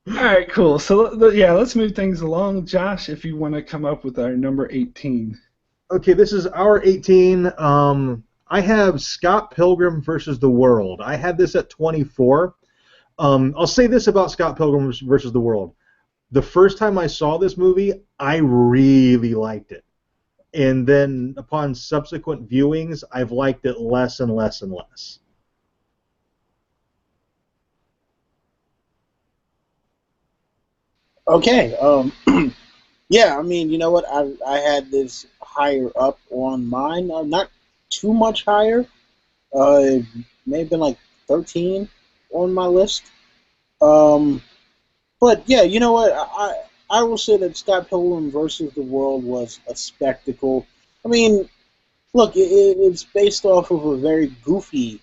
All right, cool. So, yeah, let's move things along. Josh, if you want to come up with our number 18. Okay, this is our 18. I have Scott Pilgrim versus the World. I had this at 24. I'll say this about Scott Pilgrim versus the World. The first time I saw this movie, I really liked it. And then upon subsequent viewings, I've liked it less and less and less. Okay. Yeah, I mean, you know what? I had this higher up on mine. Not too much higher. It may have been like 13 on my list. But yeah, you know what? I will say that Scott Pilgrim versus the World was a spectacle. I mean, look, it's based off of a very goofy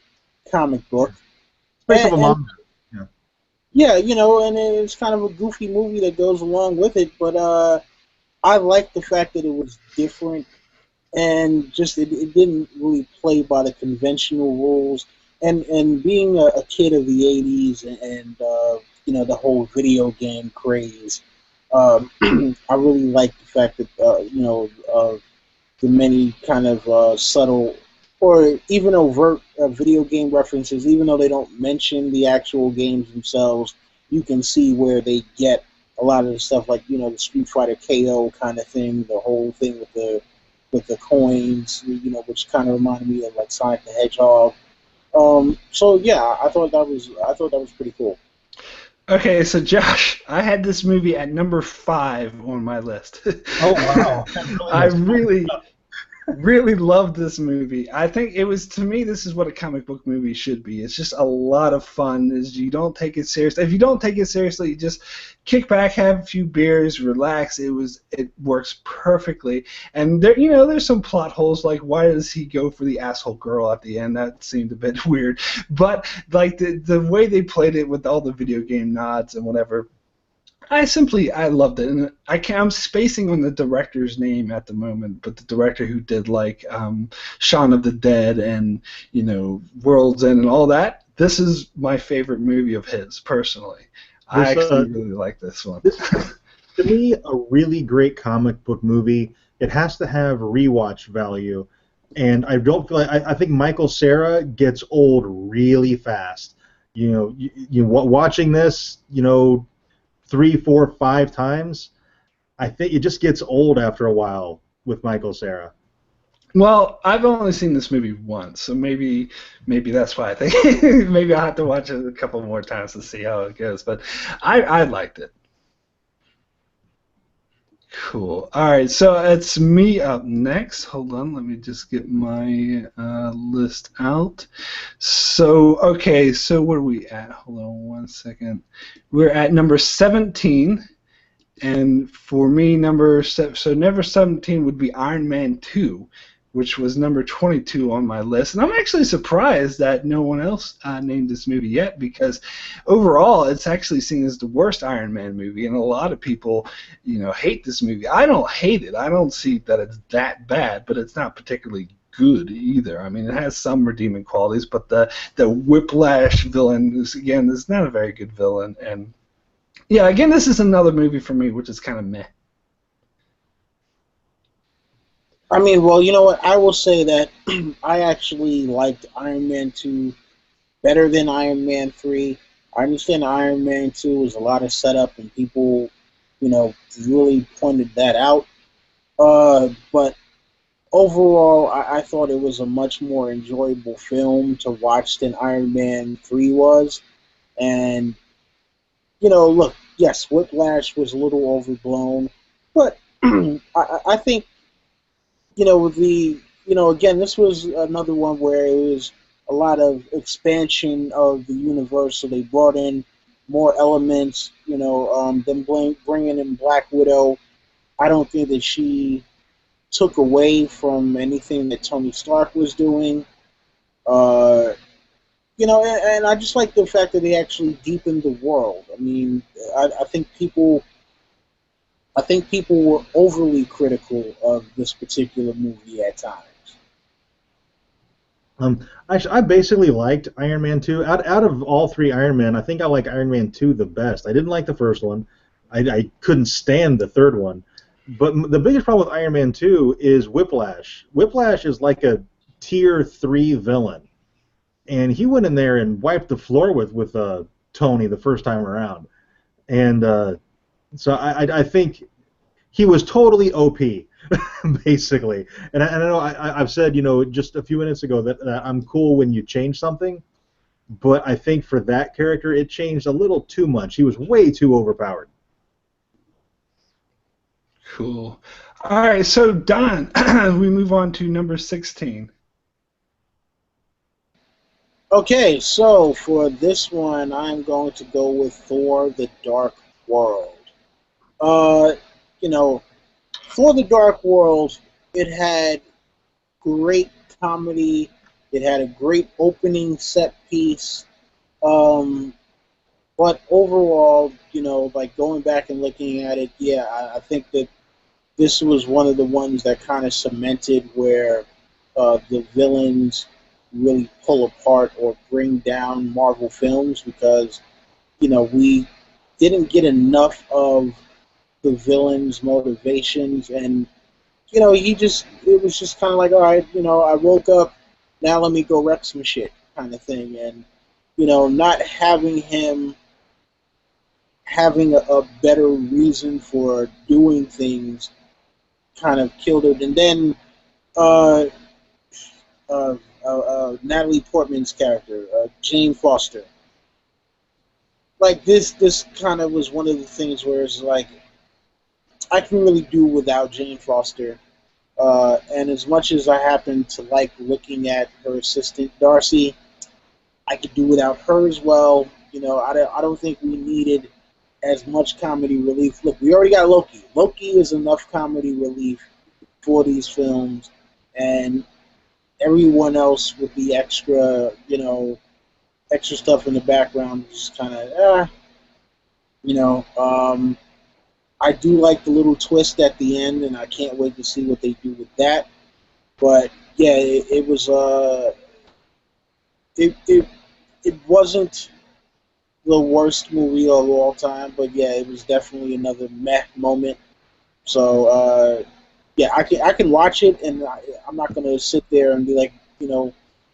comic book. It's based off a manga. Yeah. Yeah, you know, and it's kind of a goofy movie that goes along with it, but I like the fact that it was different and just it didn't really play by the conventional rules. And being a kid of the 80s and you know, the whole video game craze, I really like the fact that you know, the many kind of subtle or even overt video game references, even though they don't mention the actual games themselves, you can see where they get a lot of the stuff, like, you know, the Street Fighter KO kind of thing, the whole thing with the coins, you know, which kind of reminded me of like Sonic the Hedgehog. So yeah, I thought that was pretty cool. Okay, so Josh, I had this movie at number 5 on my list. Oh wow! I really loved this movie. I think it was, to me, this is what a comic book movie should be. It's just a lot of fun. You don't take it seriously. If you don't take it seriously, you just kick back, have a few beers, relax. It works perfectly. And there, you know, there's some plot holes, like why does he go for the asshole girl at the end? That seemed a bit weird. But like the way they played it with all the video game nods and whatever, I loved it, and I'm spacing on the director's name at the moment, but the director who did like Shaun of the Dead and World's End and all that. This is my favorite movie of his personally. I actually really like this one. This is, to me, a really great comic book movie. It has to have rewatch value, and I don't feel like I think Michael Cera gets old really fast. Watching this, 3, 4, 5 times, I think it just gets old after a while with Michael Cera. Well, I've only seen this movie once, so maybe that's why I think maybe I'll have to watch it a couple more times to see how it goes. But I liked it. Cool. All right, so it's me up next. Hold on, let me just get my list out. So, okay, so where are we at? Hold on one second. We're at number 17, and for me, number 17 would be Iron Man 2, which was number 22 on my list. And I'm actually surprised that no one else named this movie yet, because overall it's actually seen as the worst Iron Man movie, and a lot of people, hate this movie. I don't hate it. I don't see that it's that bad, but it's not particularly good either. I mean, it has some redeeming qualities, but the Whiplash villain is not a very good villain. And yeah, again, this is another movie for me which is kind of meh. I mean, well, you know what? I will say that I actually liked Iron Man 2 better than Iron Man 3. I understand Iron Man 2 was a lot of setup, and people, really pointed that out. But overall, I thought it was a much more enjoyable film to watch than Iron Man 3 was. And, look, yes, Whiplash was a little overblown, but I think again, this was another one where it was a lot of expansion of the universe, so they brought in more elements, them bringing in Black Widow. I don't think that she took away from anything that Tony Stark was doing. And I just like the fact that they actually deepened the world. I mean, I think people were overly critical of this particular movie at times. I basically liked Iron Man 2. Out of all 3 Iron Man, I think I like Iron Man 2 the best. I didn't like the first one. I couldn't stand the third one. But the biggest problem with Iron Man 2 is Whiplash. Whiplash is like a tier 3 villain. And he went in there and wiped the floor with Tony the first time around. And so I think he was totally OP, basically. And I know I've said, just a few minutes ago that I'm cool when you change something, but I think for that character it changed a little too much. He was way too overpowered. Cool. All right, so Don, we move on to number 16. Okay, so for this one, I'm going to go with Thor: The Dark World. Thor: The Dark World, it had great comedy. It had a great opening set piece. But overall, like going back and looking at it, yeah, I think that this was one of the ones that kind of cemented where the villains really pull apart or bring down Marvel films, because, we didn't get enough of the villain's motivations, and it was just kind of like, all right, I woke up, now let me go wreck some shit, kind of thing. And not having him having a better reason for doing things kind of killed it. And then Natalie Portman's character, Jane Foster, like this kind of was one of the things where it's like, I can really do without Jane Foster. And as much as I happen to like looking at her assistant, Darcy, I could do without her as well. I don't think we needed as much comedy relief. Look, we already got Loki. Loki is enough comedy relief for these films, and everyone else with the extra, extra stuff in the background is just kind of, You know, I do like the little twist at the end, and I can't wait to see what they do with that. But yeah, it was it, it it wasn't the worst movie of all time, but yeah, it was definitely another meh moment. So yeah, I can watch it, and I'm not gonna sit there and be like,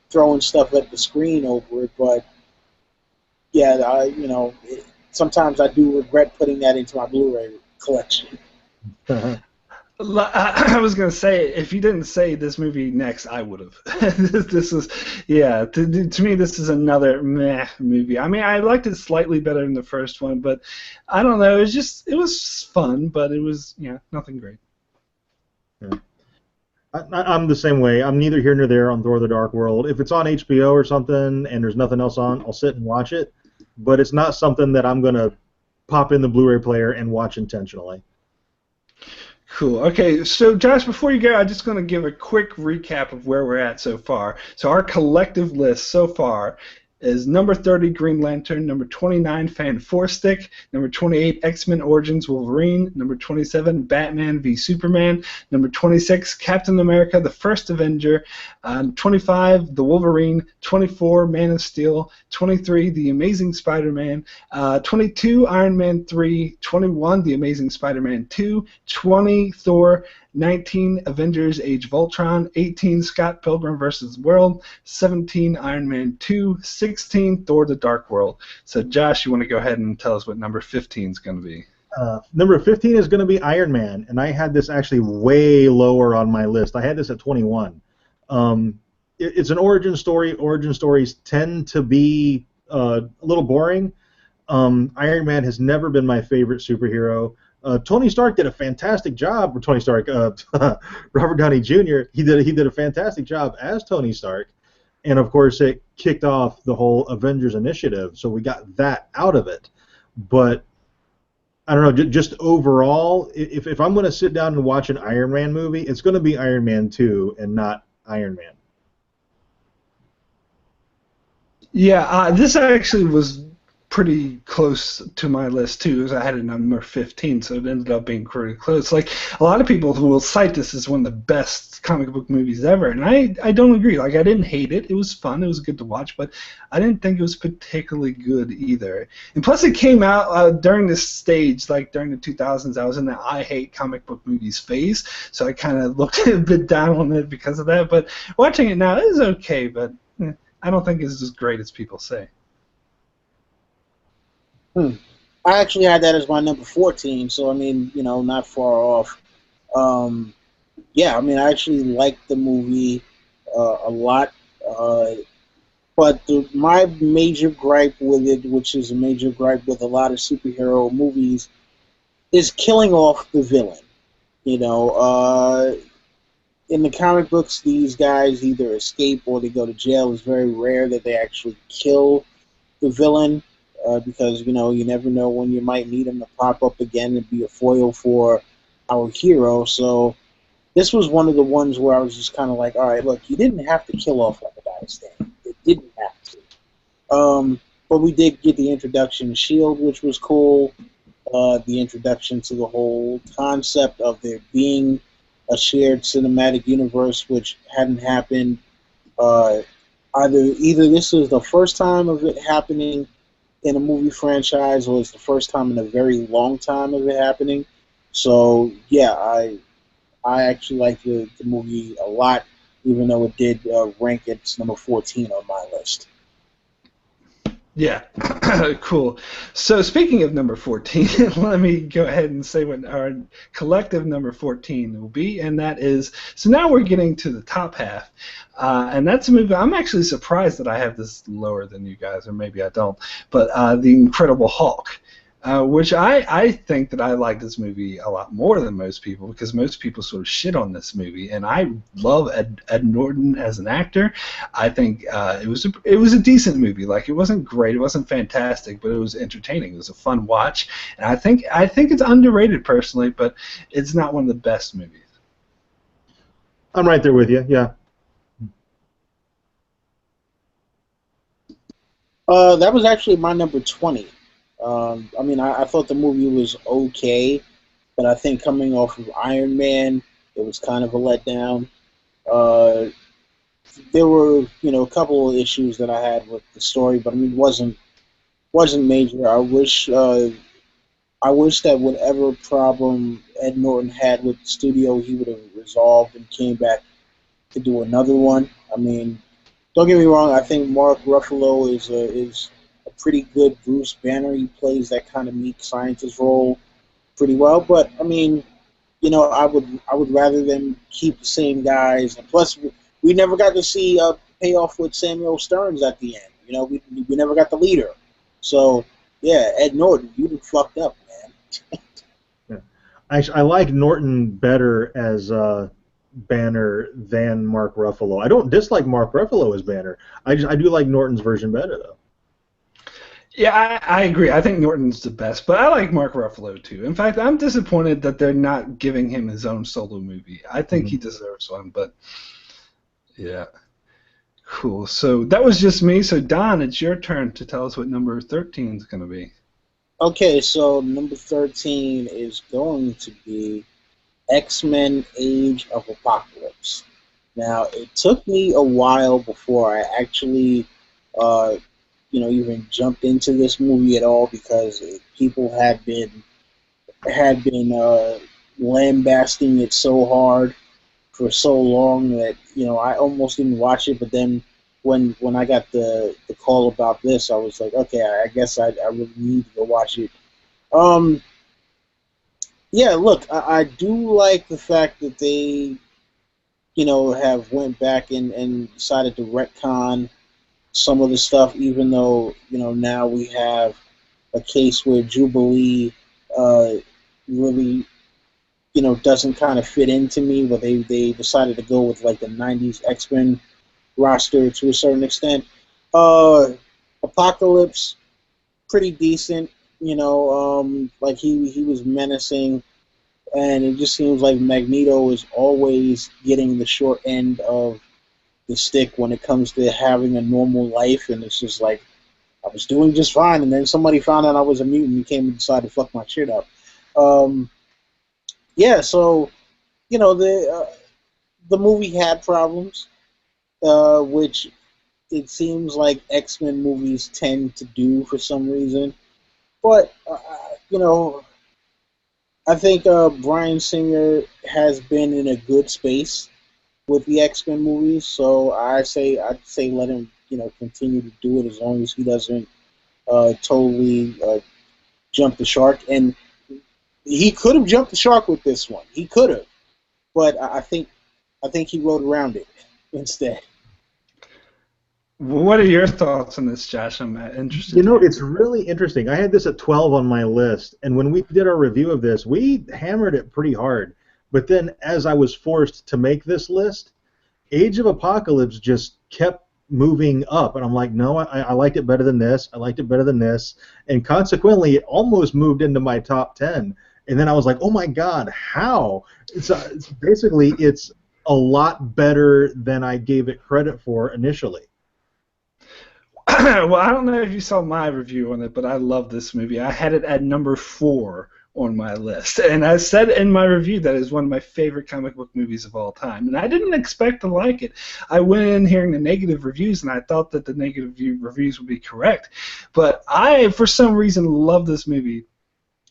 throwing stuff at the screen over it. But yeah, sometimes I do regret putting that into my Blu-ray collection. I was gonna say, if you didn't say this movie next, I would have. This is, yeah. To me, this is another meh movie. I mean, I liked it slightly better than the first one, but I don't know. It was fun, but it was, nothing great. Yeah. I'm the same way. I'm neither here nor there on Thor: The Dark World. If it's on HBO or something and there's nothing else on, I'll sit and watch it. But it's not something that I'm gonna pop in the Blu-ray player and watch intentionally. Cool. Okay, so Josh, before you go, I'm just going to give a quick recap of where we're at so far. So our collective list so far is number 30, Green Lantern, number 29, Fan Four Stick, number 28, X-Men Origins Wolverine, number 27, Batman v Superman, number 26, Captain America: The First Avenger, 25, The Wolverine, 24, Man of Steel, 23, The Amazing Spider-Man, 22, Iron Man 3, 21, The Amazing Spider-Man 2, 20, Thor, 19, Avengers Age of Ultron, 18, Scott Pilgrim vs. the World, 17, Iron Man 2, 16, Thor: The Dark World. So, Josh, you want to go ahead and tell us what number 15 is going to be? Number 15 is going to be Iron Man, and I had this actually way lower on my list. I had this at 21. It's an origin story. Origin stories tend to be a little boring. Iron Man has never been my favorite superhero. Tony Stark did a fantastic job. Or Tony Stark, Robert Downey Jr. He did a fantastic job as Tony Stark, and of course it kicked off the whole Avengers initiative. So we got that out of it. But I don't know. Just overall, if I'm going to sit down and watch an Iron Man movie, it's going to be Iron Man 2 and not Iron Man. Yeah, this actually was pretty close to my list too, as I had it number 15, so it ended up being pretty close. Like, a lot of people will cite this as one of the best comic book movies ever, and I don't agree. Like, I didn't hate it. It was fun. It was good to watch, but I didn't think it was particularly good either. And plus, it came out during this stage, like during the 2000s. I was in the I hate comic book movies phase, so I kind of looked a bit down on it because of that. But watching it now, it is okay, but I don't think it's as great as people say. I actually had that as my number 14, so I mean, not far off. Um, yeah, I mean, I actually liked the movie a lot, but my major gripe with it, which is a major gripe with a lot of superhero movies, is killing off the villain. You know, in the comic books, these guys either escape or they go to jail. It's very rare that they actually kill the villain because you never know when you might need him to pop up again and be a foil for our hero. So this was one of the ones where I was just kind of like, all right, look, you didn't have to kill off Leonidas. It didn't have to. But we did get the introduction to Shield, which was cool. The introduction to the whole concept of there being a shared cinematic universe, which hadn't happened. Either this is the first time of it happening in a movie franchise, or it's the first time in a very long time of it happening. So yeah, I actually like the movie a lot, even though it did rank at number 14 on my list. Yeah, cool. So speaking of number 14, let me go ahead and say what our collective number 14 will be, and that is, so now we're getting to the top half, and that's a movie, I'm actually surprised that I have this lower than you guys, or maybe I don't, but The Incredible Hulk. Which I think that I like this movie a lot more than most people, because most people sort of shit on this movie, and I love Ed Norton as an actor. I think it was a decent movie. Like, it wasn't great, it wasn't fantastic, but it was entertaining. It was a fun watch, and I think it's underrated personally, but it's not one of the best movies. I'm right there with you. Yeah. That was actually my number 20. I mean, I thought the movie was okay, but I think coming off of Iron Man, it was kind of a letdown. Uh, there were, a couple of issues that I had with the story, but I mean, it wasn't major. I wish that whatever problem Ed Norton had with the studio, he would have resolved and came back to do another one. I mean, don't get me wrong. I think Mark Ruffalo is a pretty good Bruce Banner. He plays that kind of meek scientist role pretty well. But I mean, I would rather them keep the same guys. And plus, we never got to see a payoff with Samuel Stearns at the end. We never got the leader. So yeah, Ed Norton, you done fucked up, man. Yeah. I like Norton better as Banner than Mark Ruffalo. I don't dislike Mark Ruffalo as Banner. I do like Norton's version better though. Yeah, I agree. I think Norton's the best, but I like Mark Ruffalo too. In fact, I'm disappointed that they're not giving him his own solo movie. I think he deserves one, but yeah. Cool. So that was just me. So Don, it's your turn to tell us what number 13 is going to be. Okay, so number 13 is going to be X-Men Age of Apocalypse. Now, it took me a while before I actually, even jumped into this movie at all because people had been lambasting it so hard for so long that I almost didn't watch it. But then when I got the call about this, I was like, okay, I guess I really need to go watch it. Um, yeah, look, I do like the fact that they have went back and decided to retcon some of the stuff, even though now we have a case where Jubilee uh, really doesn't kind of fit into me, but they decided to go with like the '90s X-Men roster to a certain extent. Uh, Apocalypse, pretty decent. Like he was menacing, and it just seems like Magneto is always getting the short end of the stick when it comes to having a normal life, and it's just like I was doing just fine, and then somebody found out I was a mutant and came and decided to fuck my shit up. Um, yeah, so the movie had problems, which it seems like X-Men movies tend to do for some reason. But you know, I think Bryan Singer has been in a good space with the X-Men movies, so I'd say let him continue to do it as long as he doesn't totally jump the shark. And he could have jumped the shark with this one. He could have, but I think he rode around it instead. What are your thoughts on this, Josh? I'm interested. It's really interesting. I had this at 12 on my list, and when we did our review of this, we hammered it pretty hard. But then as I was forced to make this list, Age of Apocalypse just kept moving up, and I'm like, no, I liked it better than this. I liked it better than this, and consequently, it almost moved into my top 10. And then I was like, oh my God, how? It's basically it's a lot better than I gave it credit for initially. Well, I don't know if you saw my review on it, but I love this movie. I had it at number 4 on my list, and I said in my review that it's one of my favorite comic book movies of all time, and I didn't expect to like it. I went in hearing the negative reviews, and I thought that the negative reviews would be correct, but I, for some reason, love this movie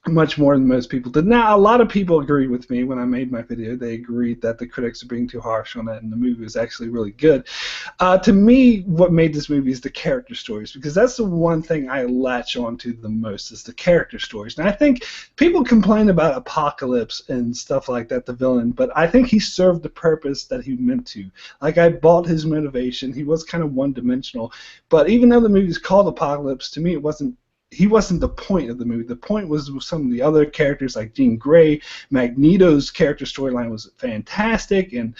much more than most people did. Now, a lot of people agreed with me when I made my video. They agreed that the critics are being too harsh on it, and the movie was actually really good. To me, what made this movie is the character stories, because that's the one thing I latch onto the most is the character stories. And I think people complain about Apocalypse and stuff like that, the villain, but I think he served the purpose that he meant to. Like, I bought his motivation. He was kind of one-dimensional, but even though the movie's called Apocalypse, to me he wasn't the point of the movie. The point was some of the other characters like Jean Grey. Magneto's character storyline was fantastic, and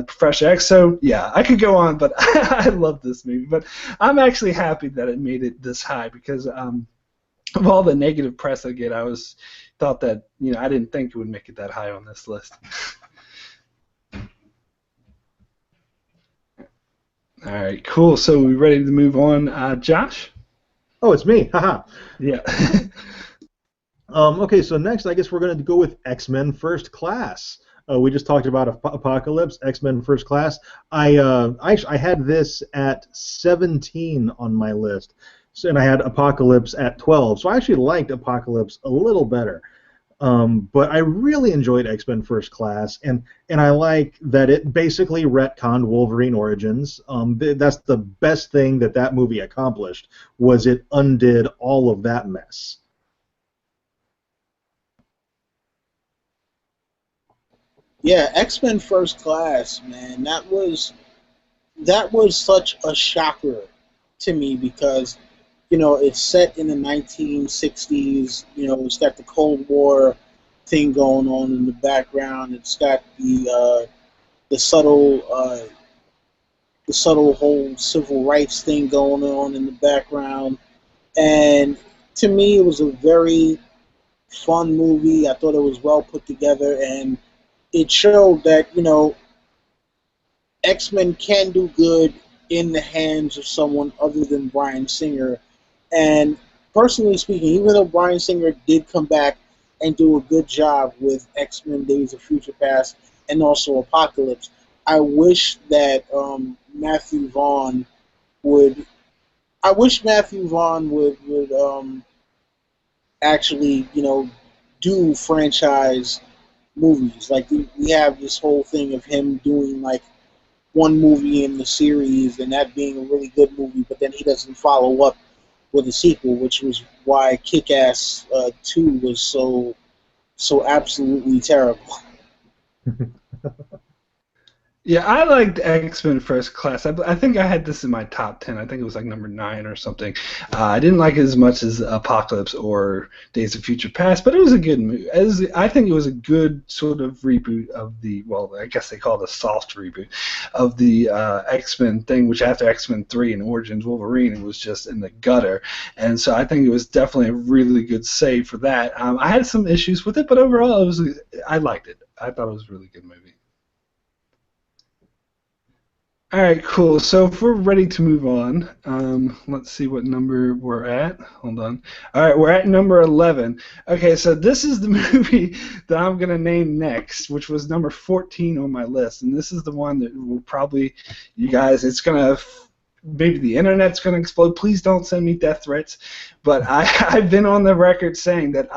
Professor X. So, yeah, I could go on, but I love this movie. But I'm actually happy that it made it this high because of all the negative press I get, thought that, I didn't think it would make it that high on this list. All right, cool. So we ready to move on? Josh? Oh, it's me. Haha. Yeah. Okay, so next I guess we're going to go with X-Men First Class. We just talked about Apocalypse, X-Men First Class. I had this at 17 on my list, so, and I had Apocalypse at 12. So I actually liked Apocalypse a little better. But I really enjoyed X-Men First Class, and I like that it basically retconned Wolverine Origins. That's the best thing that movie accomplished, was it undid all of that mess. Yeah, X-Men First Class, man, that was such a shocker to me because it's set in the 1960s. It's got the Cold War thing going on in the background. It's got the subtle whole civil rights thing going on in the background. And to me, it was a very fun movie. I thought it was well put together, and it showed that X-Men can do good in the hands of someone other than Bryan Singer. And personally speaking, even though Bryan Singer did come back and do a good job with X-Men Days of Future Past and also Apocalypse, I wish that Matthew Vaughn would. I wish Matthew Vaughn would actually do franchise movies. Like we have this whole thing of him doing like one movie in the series and that being a really good movie, but then he doesn't follow up with a sequel, which was why Kick-Ass 2 was so absolutely terrible. Yeah, I liked X-Men First Class. I think I had this in my top 10. I think it was like number 9 or something. I didn't like it as much as Apocalypse or Days of Future Past, but it was a good movie. I think it was a good sort of reboot of the, well, I guess they call it a soft reboot of the X-Men thing, which after X-Men 3 and Origins Wolverine, it was just in the gutter. And so I think it was definitely a really good save for that. I had some issues with it, but overall, I liked it. I thought it was a really good movie. All right, cool. So if we're ready to move on, let's see what number we're at. Hold on. All right, we're at number 11. Okay, so this is the movie that I'm going to name next, which was number 14 on my list. And this is the one that will probably, you guys, it's going to, maybe the internet's going to explode. Please don't send me death threats. But I've been on the record saying that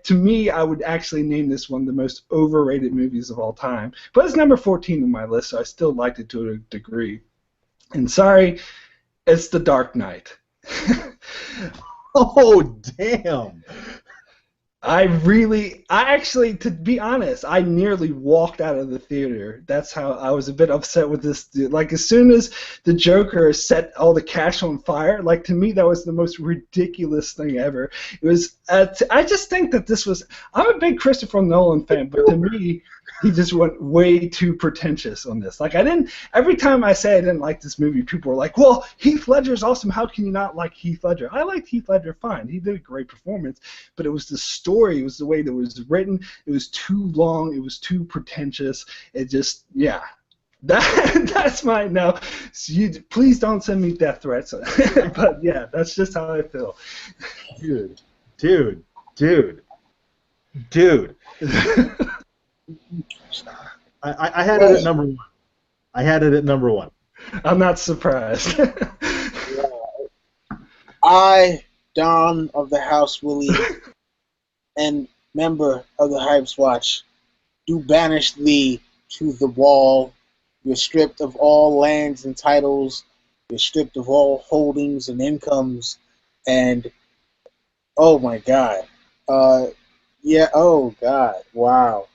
to me, I would actually name this one the most overrated movies of all time. But it's number 14 on my list, so I still liked it to a degree. And sorry, it's The Dark Knight. Oh, damn. I actually, to be honest, I nearly walked out of the theater. That's how I was a bit upset with this. Like, as soon as the Joker set all the cash on fire, like, to me, that was the most ridiculous thing ever. It was, I just think that this was, I'm a big Christopher Nolan fan, but to me, he just went way too pretentious on this. Like, every time I say I didn't like this movie, people were like, well, Heath Ledger's awesome. How can you not like Heath Ledger? I liked Heath Ledger fine. He did a great performance, but it was the story, it was the way that it was written. It was too long. It was too pretentious. It just, yeah. That's my, now, so please don't send me death threats. But, yeah, that's just how I feel. Dude. I had it at number 1. I had it at number 1. I'm not surprised. I, Don of the House Willie, and member of the Hypes Watch, do banish thee to the wall. You're stripped of all lands and titles. You're stripped of all holdings and incomes. And, oh my God. Yeah, oh God, wow.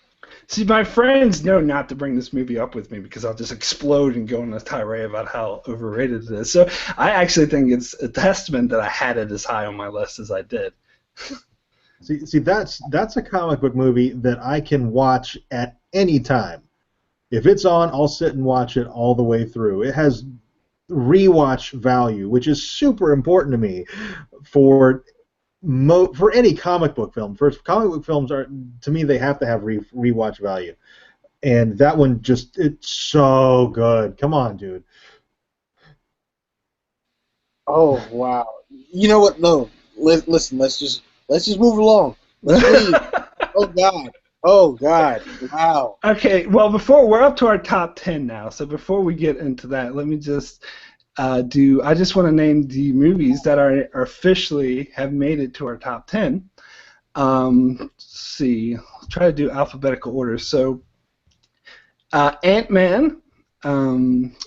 See, my friends know not to bring this movie up with me because I'll just explode and go on a tirade about how overrated it is. So I actually think it's a testament that I had it as high on my list as I did. See, that's a comic book movie that I can watch at any time. If it's on, I'll sit and watch it all the way through. It has rewatch value, which is super important to me for any comic book film. First, comic book films are, to me, they have to have rewatch value, and that one it's so good. Come on, dude. Oh wow! You know what? No, listen. Let's just move along. Let's read. Oh God! Oh God! Wow! Okay, well, before we're up to our top 10 now, so before we get into that, let me just I just want to name the movies that are officially have made it to our top 10. Let's see, I'll try to do alphabetical order. So, Ant-Man,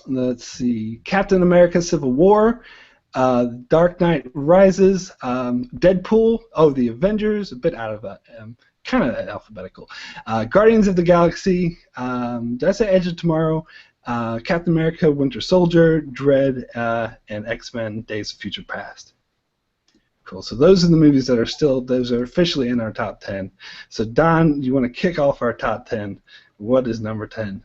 let's see, Captain America Civil War, Dark Knight Rises, Deadpool, The Avengers, a bit out of kind of alphabetical. Guardians of the Galaxy, did I say Edge of Tomorrow? Captain America, Winter Soldier, Dread, and X-Men: Days of Future Past. Cool. So those are the movies that those are officially in our top 10. So Don, you want to kick off our top 10? What is number 10?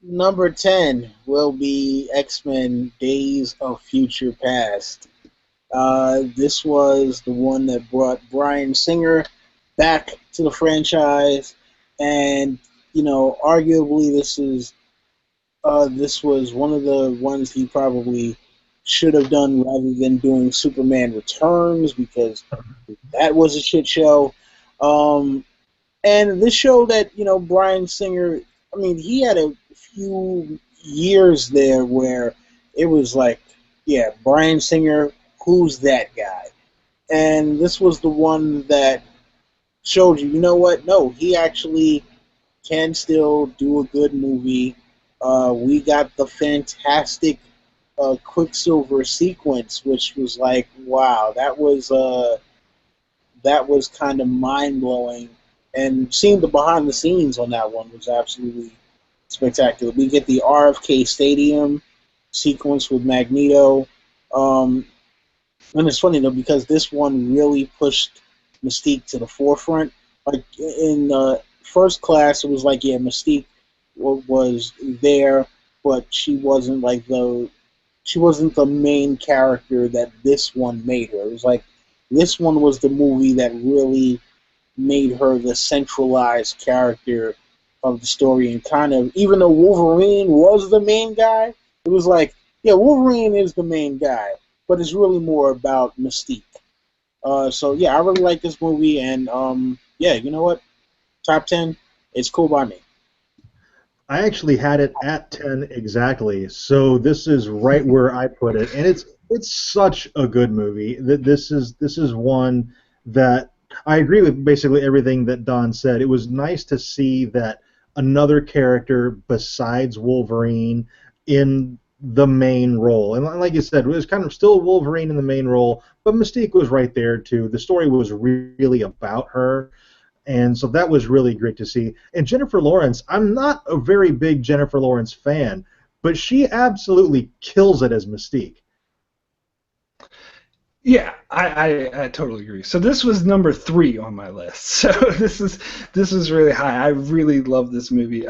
Number 10 will be X-Men: Days of Future Past. This was the one that brought Bryan Singer back to the franchise, and arguably this was one of the ones he probably should have done rather than doing Superman Returns, because that was a shit show. And this show that Bryan Singer, I mean, he had a few years there where it was like, yeah, Bryan Singer, who's that guy? And this was the one that showed you know what? No, he actually can still do a good movie. We got the fantastic Quicksilver sequence, which was like, wow, that was kind of mind blowing. And seeing the behind the scenes on that one was absolutely spectacular. We get the RFK Stadium sequence with Magneto. And it's funny though, because this one really pushed Mystique to the forefront. Like in First Class, it was like, yeah, Mystique was there, but she wasn't the main character that this one made her. It was like this one was the movie that really made her the centralized character of the story, and kind of, even though Wolverine was the main guy, it was like, yeah, Wolverine is the main guy, but it's really more about Mystique. So yeah, I really like this movie, and yeah, you know what? Top 10, it's cool by me. I actually had it at 10 exactly, so this is right where I put it, and it's such a good movie. This is one that I agree with basically everything that Don said. It was nice to see that another character besides Wolverine in the main role. And like you said, it was kind of still Wolverine in the main role, but Mystique was right there too. The story was really about her. And so that was really great to see. And Jennifer Lawrence, I'm not a very big Jennifer Lawrence fan, but she absolutely kills it as Mystique. Yeah, I totally agree. So this was number 3 on my list. So this is really high. I really love this movie.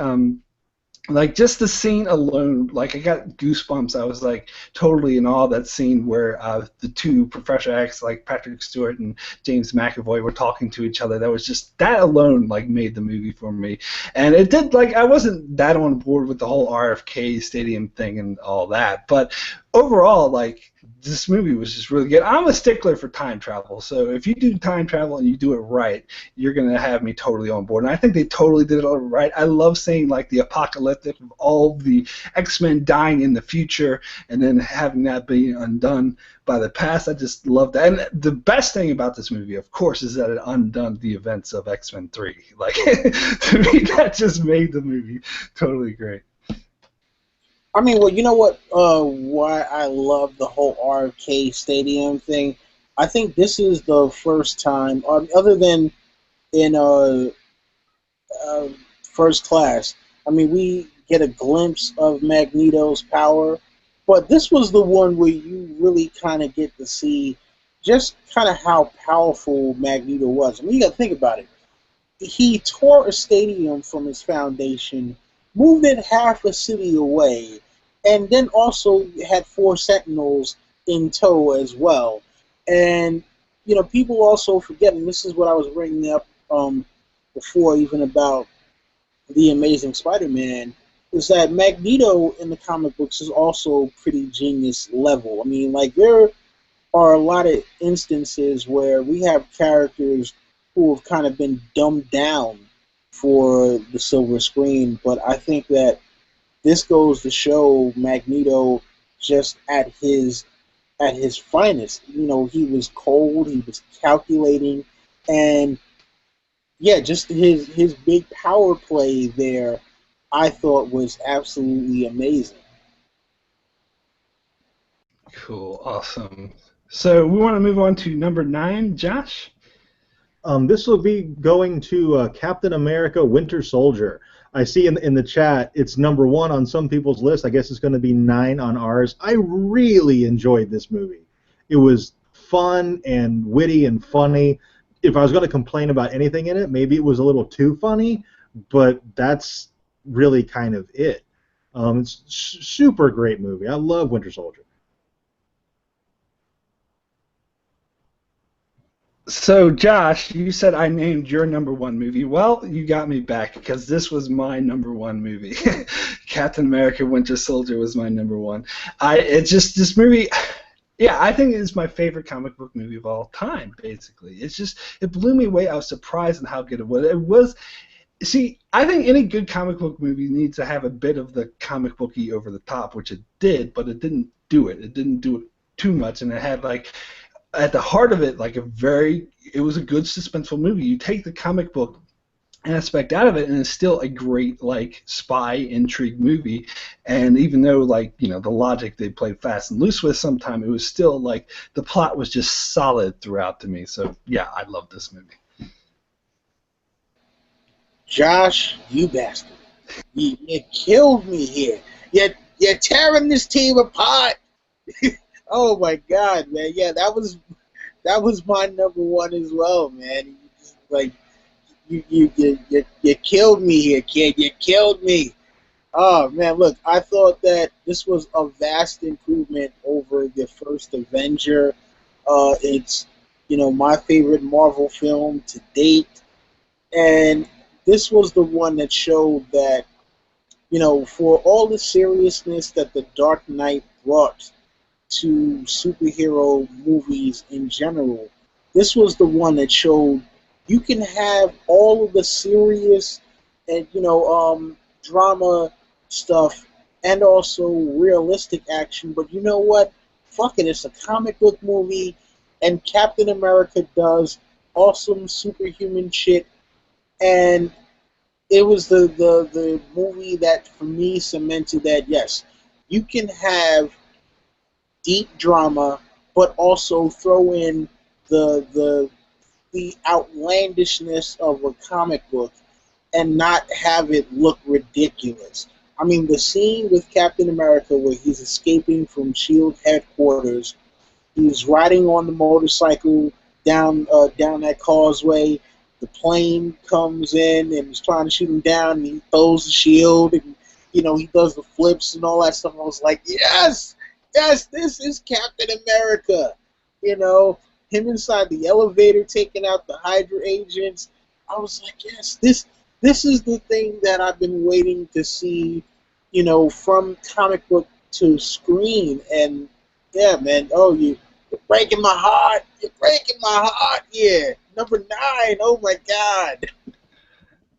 Like just the scene alone, like I got goosebumps. I was like totally in awe of that scene where the two Professor X, like Patrick Stewart and James McAvoy, were talking to each other. That was just, that alone like made the movie for me. And it did, like, I wasn't that on board with the whole RFK Stadium thing and all that, but overall, like, this movie was just really good. I'm a stickler for time travel, so if you do time travel and you do it right, you're going to have me totally on board. And I think they totally did it all right. I love seeing, like, the apocalyptic of all the X-Men dying in the future and then having that be undone by the past. I just love that. And the best thing about this movie, of course, is that it undone the events of X-Men 3. Like, to me, that just made the movie totally great. I mean, well, you know what? Why I love the whole RFK Stadium thing. I think this is the first time, other than in First Class. I mean, we get a glimpse of Magneto's power, but this was the one where you really kind of get to see just kind of how powerful Magneto was. I mean, you got to think about it. He tore a stadium from its foundation, moved it half a city away, and then also had 4 Sentinels in tow as well. And, people also forget, and this is what I was bringing up before even about The Amazing Spider-Man, is that Magneto in the comic books is also pretty genius level. I mean, like, there are a lot of instances where we have characters who have kind of been dumbed down for the silver screen, but I think that this goes to show Magneto just at his finest. You know, he was cold, he was calculating, and yeah, just his big power play there, I thought was absolutely amazing. Cool, awesome. So we want to move on to number 9, Josh. This will be going to Captain America: Winter Soldier. I see in the chat it's number 1 on some people's list. I guess it's going to be 9 on ours. I really enjoyed this movie. It was fun and witty and funny. If I was going to complain about anything in it, maybe it was a little too funny, but that's really kind of it. It's super great movie. I love Winter Soldier. So, Josh, you said I named your number 1 movie. Well, you got me back because this was my number 1 movie. Captain America: Winter Soldier was my number 1. It's just this movie. Yeah, I think it's my favorite comic book movie of all time. Basically, it blew me away. I was surprised at how good it was. It was. See, I think any good comic book movie needs to have a bit of the comic booky over the top, which it did, but it didn't do it. It didn't do it too much, and it had like. At the heart of it, it was a good suspenseful movie. You take the comic book aspect out of it, and it's still a great spy intrigue movie. And even though the logic they played fast and loose with sometime, it was still the plot was just solid throughout to me. So yeah, I love this movie. Josh, you bastard! You killed me here. You're tearing this team apart. Oh my God, man! Yeah, that was my number 1 as well, man. You killed me here, kid. You killed me. Oh man, look, I thought that this was a vast improvement over the first Avenger. It's my favorite Marvel film to date, and this was the one that showed that for all the seriousness that the Dark Knight brought to superhero movies in general, this was the one that showed you can have all of the serious and drama stuff and also realistic action, but you know what? Fuck it, it's a comic book movie, and Captain America does awesome superhuman shit, and it was the movie that for me cemented that yes, you can have deep drama, but also throw in the outlandishness of a comic book and not have it look ridiculous. I mean, the scene with Captain America where he's escaping from SHIELD headquarters, he's riding on the motorcycle down that causeway. The plane comes in and is trying to shoot him down, and he throws the shield, and he does the flips and all that stuff. I was like, yes, this is Captain America. Him inside the elevator taking out the Hydra agents. I was like, yes, this is the thing that I've been waiting to see, from comic book to screen. And yeah, man, you're breaking my heart. You're breaking my heart here. Number 9. Oh my God.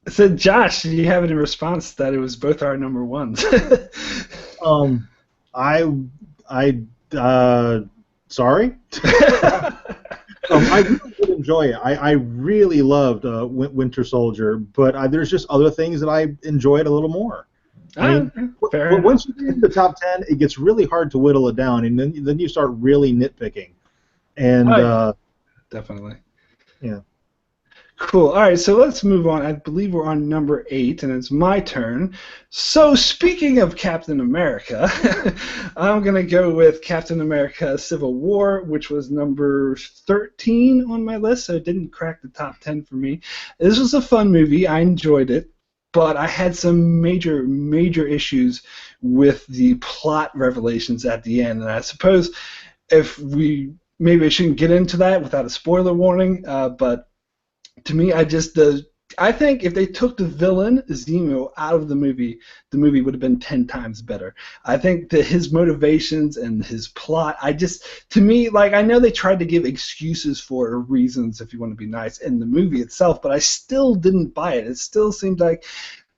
So Josh, do you have any response that it was both our number 1s? Sorry. I really did enjoy it. I really loved Winter Soldier, but there's just other things that I enjoyed a little more. But once you get into the top 10, it gets really hard to whittle it down, and then you start really nitpicking. And definitely. Yeah. Cool. All right, so let's move on. I believe we're on number 8, and it's my turn. So speaking of Captain America, I'm going to go with Captain America Civil War, which was number 13 on my list, so it didn't crack the top 10 for me. This was a fun movie. I enjoyed it, but I had some major, major issues with the plot revelations at the end, and I suppose maybe I shouldn't get into that without a spoiler warning, but to me, the I think if they took the villain Zemo out of the movie would have been 10 times better. I think that his motivations and his plot, to me, like, I know they tried to give excuses for reasons, if you want to be nice, in the movie itself, but I still didn't buy it. It still seemed like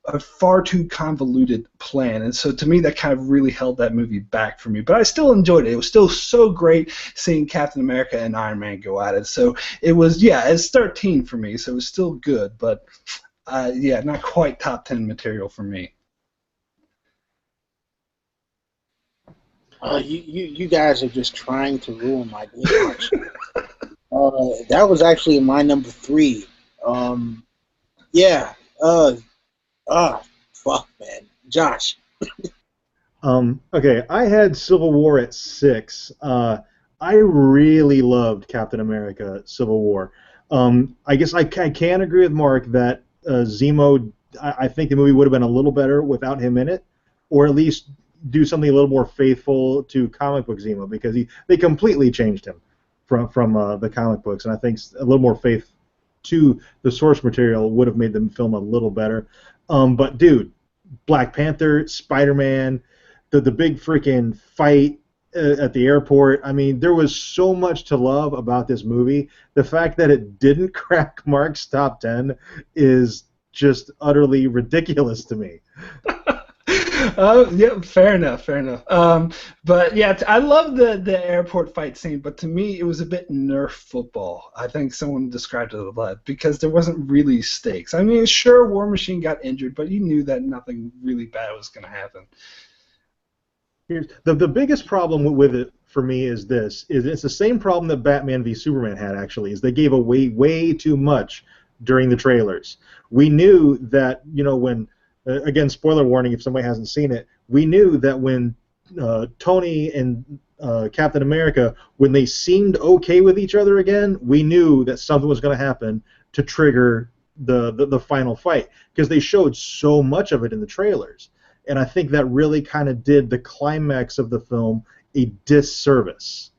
a far too convoluted plan, and so to me that kind of really held that movie back for me. But I still enjoyed it. It was still so great seeing Captain America and Iron Man go at it. So it was, it's 13 for me, so it was still good, but not quite top 10 material for me. You guys are just trying to ruin my game. That was actually my number 3. Fuck, man. Josh. Okay, I had Civil War at 6. I really loved Captain America: Civil War. I guess I can agree with Mark that Zemo. I think the movie would have been a little better without him in it, or at least do something a little more faithful to comic book Zemo, because they completely changed him from the comic books, and I think a little more faith to the source material would have made the film a little better. But dude, Black Panther, Spider-Man, the big freaking fight at the airport. I mean, there was so much to love about this movie. The fact that it didn't crack Mark's top 10 is just utterly ridiculous to me. Yeah, fair enough. But yeah, I love the airport fight scene, but to me it was a bit Nerf football. I think someone described it a lot, because there wasn't really stakes. I mean, sure, War Machine got injured, but you knew that nothing really bad was going to happen. Here's the biggest problem with it for me is it's the same problem that Batman v Superman had, actually, is they gave away way too much during the trailers. We knew that, when again, spoiler warning if somebody hasn't seen it, we knew that when Tony and Captain America, when they seemed okay with each other again, we knew that something was going to happen to trigger the final fight, because they showed so much of it in the trailers. And I think that really kind of did the climax of the film a disservice.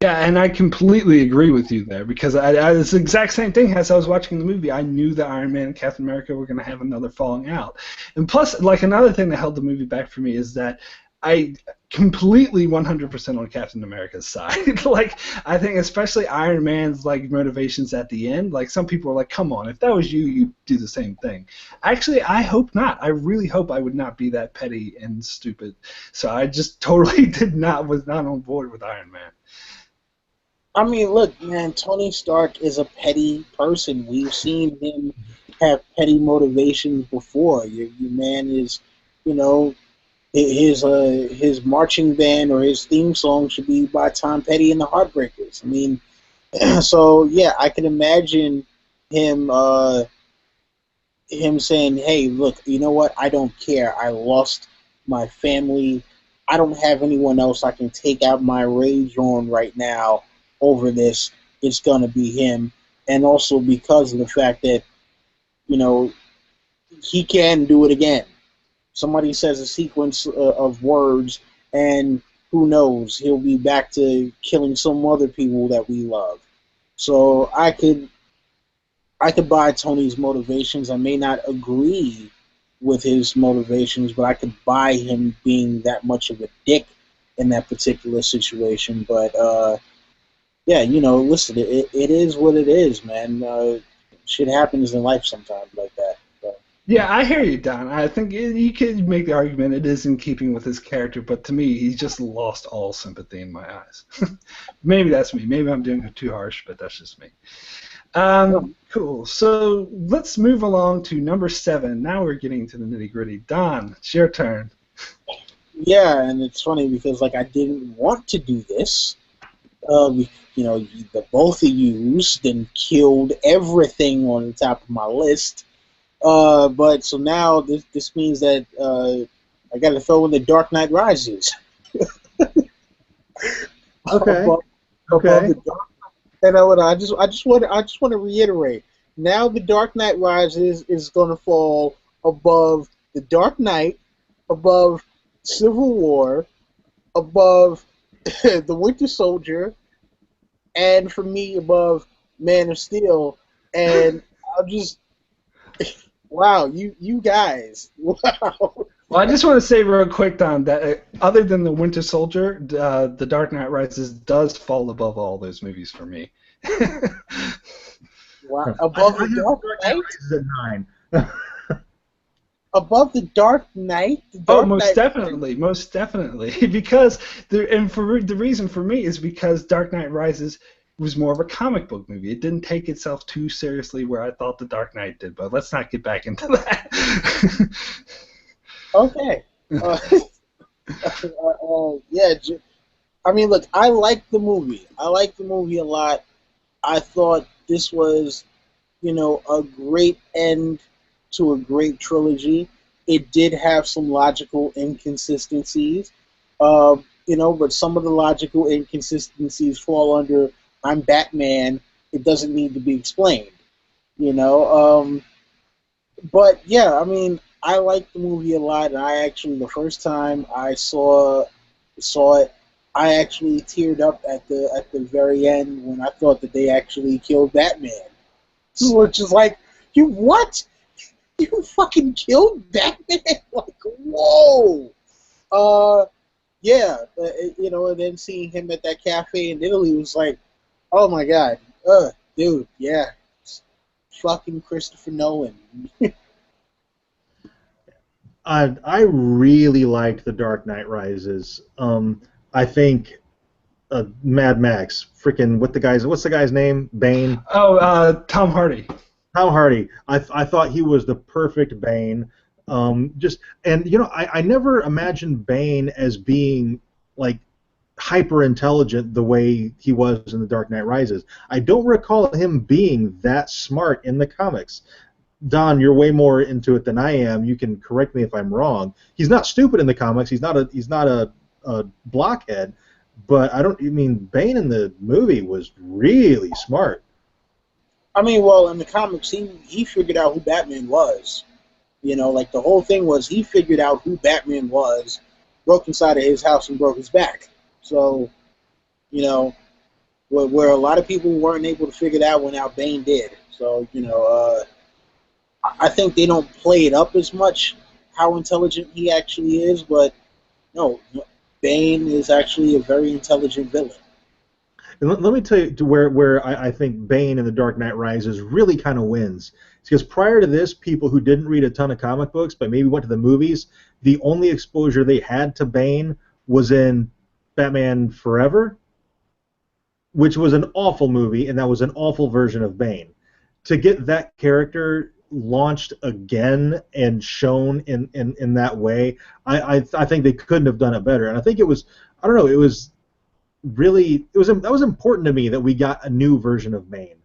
Yeah, and I completely agree with you there, because it's the exact same thing as I was watching the movie. I knew that Iron Man and Captain America were going to have another falling out. And plus, like, another thing that held the movie back for me is that I completely 100% on Captain America's side. Like, I think especially Iron Man's, like, motivations at the end, like, some people are like, come on, if that was you, you'd do the same thing. Actually, I hope not. I really hope I would not be that petty and stupid. So I just totally was not on board with Iron Man. I mean, look, man, Tony Stark is a petty person. We've seen him have petty motivations before. Your man is, his marching band or his theme song should be by Tom Petty and the Heartbreakers. I mean, so yeah, I can imagine him saying, "Hey, look, you know what? I don't care. I lost my family. I don't have anyone else I can take out my rage on right now over this. It's gonna be him." And also because of the fact that, he can do it again. Somebody says a sequence of words, and who knows, he'll be back to killing some other people that we love. So I could buy Tony's motivations. I may not agree with his motivations, but I could buy him being that much of a dick in that particular situation. But yeah, listen, it is what it is, man. Shit happens in life sometimes like that. But. Yeah, I hear you, Don. I think you could make the argument it is in keeping with his character, but to me, he's just lost all sympathy in my eyes. Maybe that's me. Maybe I'm doing it too harsh, but that's just me. Cool. So let's move along to number 7. Now we're getting to the nitty-gritty. Don, it's your turn. Yeah, and it's funny because, like, I didn't want to do this. The both of yous then killed everything on the top of my list. But so now this means that I got to throw in The Dark Knight Rises. Okay. Okay. And I just want to reiterate. Now The Dark Knight Rises is going to fall above The Dark Knight, above Civil War, above The Winter Soldier, and for me above Man of Steel. And I'm just, wow, you guys, wow. Well, I just want to say real quick, Don, that other than The Winter Soldier, The Dark Knight Rises does fall above all those movies for me. Wow. I Above have the Dark Dark Knight Knight? Rises at 9. Above the Dark Knight? The Oh, Dark most Knight. definitely, most definitely. Because the reason for me is because Dark Knight Rises was more of a comic book movie. It didn't take itself too seriously where I thought The Dark Knight did. But let's not get back into that. Okay. Yeah. I mean, look, I like the movie. I like the movie a lot. I thought this was, a great end to a great trilogy. It did have some logical inconsistencies, but some of the logical inconsistencies fall under I'm Batman. It doesn't need to be explained, you know. But yeah, I mean, I liked the movie a lot, and I actually the first time I saw it, I actually teared up at the very end when I thought that they actually killed Batman. Which is like, you what? You fucking killed Batman? Like, whoa! Yeah, and then seeing him at that cafe in Italy was like, oh my god, dude, yeah, fucking Christopher Nolan. I really liked The Dark Knight Rises. I think Mad Max, freaking what's the guy's name? Bane. Oh, Tom Hardy. Tom Hardy. I thought he was the perfect Bane. I never imagined Bane as being like hyper intelligent the way he was in The Dark Knight Rises. I don't recall him being that smart in the comics. Don, you're way more into it than I am. You can correct me if I'm wrong. He's not stupid in the comics. He's not a blockhead. But I mean, Bane in the movie was really smart. I mean, well, in the comics, he figured out who Batman was. Like the whole thing was he figured out who Batman was, broke inside of his house and broke his back. So, where a lot of people weren't able to figure that one out, Bane did. So, I think they don't play it up as much how intelligent he actually is, but no, Bane is actually a very intelligent villain. And let me tell you to where I think Bane in The Dark Knight Rises really kind of wins. It's because prior to this, people who didn't read a ton of comic books but maybe went to the movies, the only exposure they had to Bane was in Batman Forever, which was an awful movie, and that was an awful version of Bane. To get that character launched again and shown in that way, I think they couldn't have done it better. And I think it was, I don't know, it was that was important to me that we got a new version of Bane.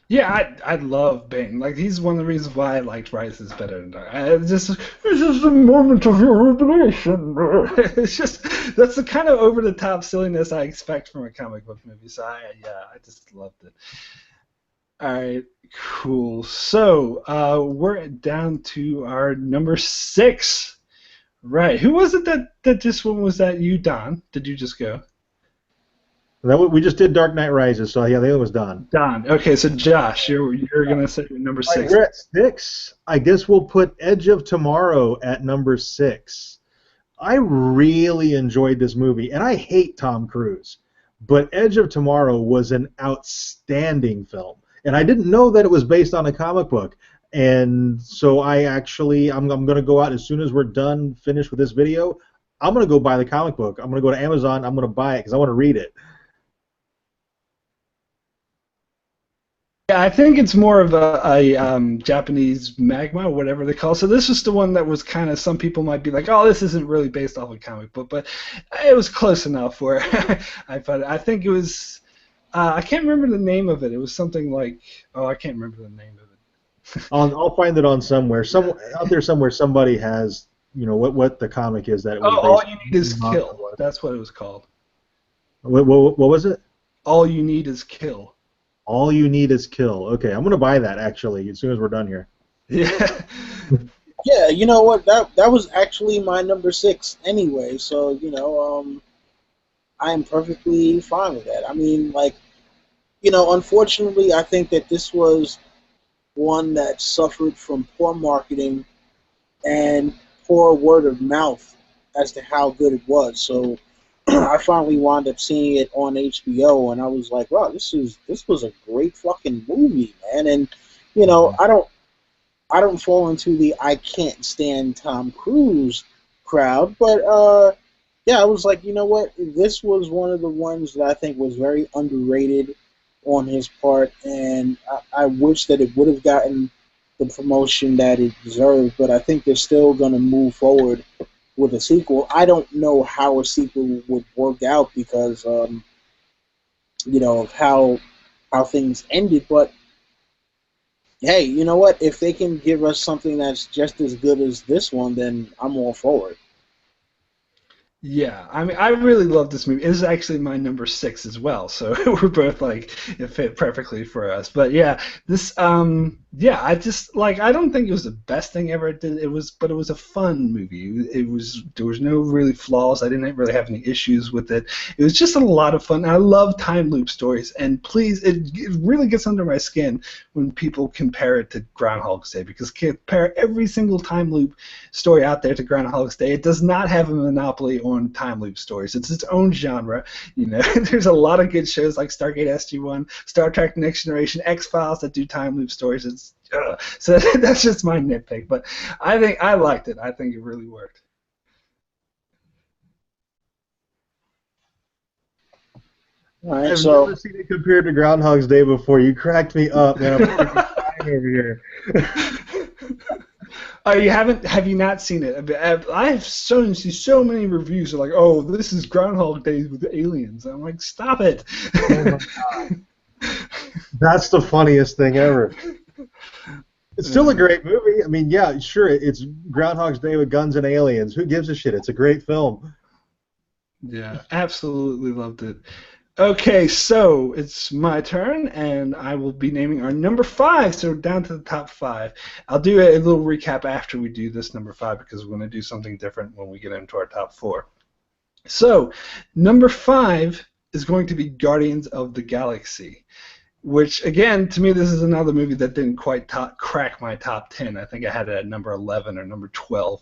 Yeah, I love Bane. Like, he's one of the reasons why I liked Rises better than Dark. It's just a moment of illumination. It's just that's the kind of over the top silliness I expect from a comic book movie. So I just loved it. All right, cool. So we're down to our number 6. Right. Who was it that just one was that you, Don? Did you just go? We just did Dark Knight Rises, so yeah, the other was Don. Don. Okay, so Josh, you're gonna say number 6. Right, we're at 6. I guess we'll put Edge of Tomorrow at number 6. I really enjoyed this movie, and I hate Tom Cruise, but Edge of Tomorrow was an outstanding film, and I didn't know that it was based on a comic book. And so I'm going to go out as soon as we're finished with this video. I'm going to go buy the comic book. I'm going to go to Amazon. I'm going to buy it because I want to read it. Yeah, I think it's more of a Japanese magma, or whatever they call it. So this is the one that was kind of, some people might be like, oh, this isn't really based off a comic book, but it was close enough where I thought, I think it was, I can't remember the name of it. It was something like, I can't remember the name of it. I'll find it on somewhere. Out there somewhere, somebody has, what the comic is that it was based All You Need Is Kill. That's what it was called. What was it? All You Need Is Kill. All You Need Is Kill. Okay, I'm going to buy that, actually, as soon as we're done here. Yeah. Yeah, you know what? That was actually my number 6 anyway, so, I am perfectly fine with that. I mean, like, Unfortunately, I think that this was one that suffered from poor marketing and poor word of mouth as to how good it was. So I finally wound up seeing it on HBO, and I was like, "Wow, this was a great fucking movie, man." And Mhm. I don't fall into the I can't stand Tom Cruise crowd, but yeah, I was like, you know what? This was one of the ones that I think was very underrated on his part, and I wish that it would have gotten the promotion that it deserved. But I think they're still going to move forward with a sequel. I don't know how a sequel would work out because of how things ended, but hey, you know what? If they can give us something that's just as good as this one, then I'm all for it. Yeah, I mean, I really love this movie. It is actually my number six as well, so we're both like it fit perfectly for us. But yeah, yeah, I just like I don't think it was the best thing ever. It did. It was, but it was a fun movie. It was there was no really flaws. I didn't really have any issues with it. It was just a lot of fun. I love time loop stories, and please, it really gets under my skin when people compare it to Groundhog's Day because compare every single time loop story out there to Groundhog's Day. It does not have a monopoly on time loop stories. It's its own genre. There's a lot of good shows like Stargate SG-1, Star Trek: Next Generation, X Files that do time loop stories. So that's just my nitpick, but I think I liked it. I think it really worked. All right, I've so never seen it compared to Groundhog's Day before. You cracked me up, man. I'm fucking crying over here. Oh, you haven't? Have you not seen it? I have see so many reviews are like, "Oh, this is Groundhog Day with aliens." I'm like, "Stop it!" Oh my God. That's the funniest thing ever. It's still a Uh, great movie. I mean, yeah, sure, it's Groundhog's Day with guns and aliens. Who gives a shit? It's a great film. yeah, absolutely loved it. Okay, so it's my turn, and I will be naming our number five. So we're down to the top five. I'll do a little recap after we do this number five because we're going to do something different when we get into our top four. So, number five is going to be Guardians of the Galaxy, which, again, to me, this is another movie that didn't quite crack my top 10. I think I had it at number 11 or number 12.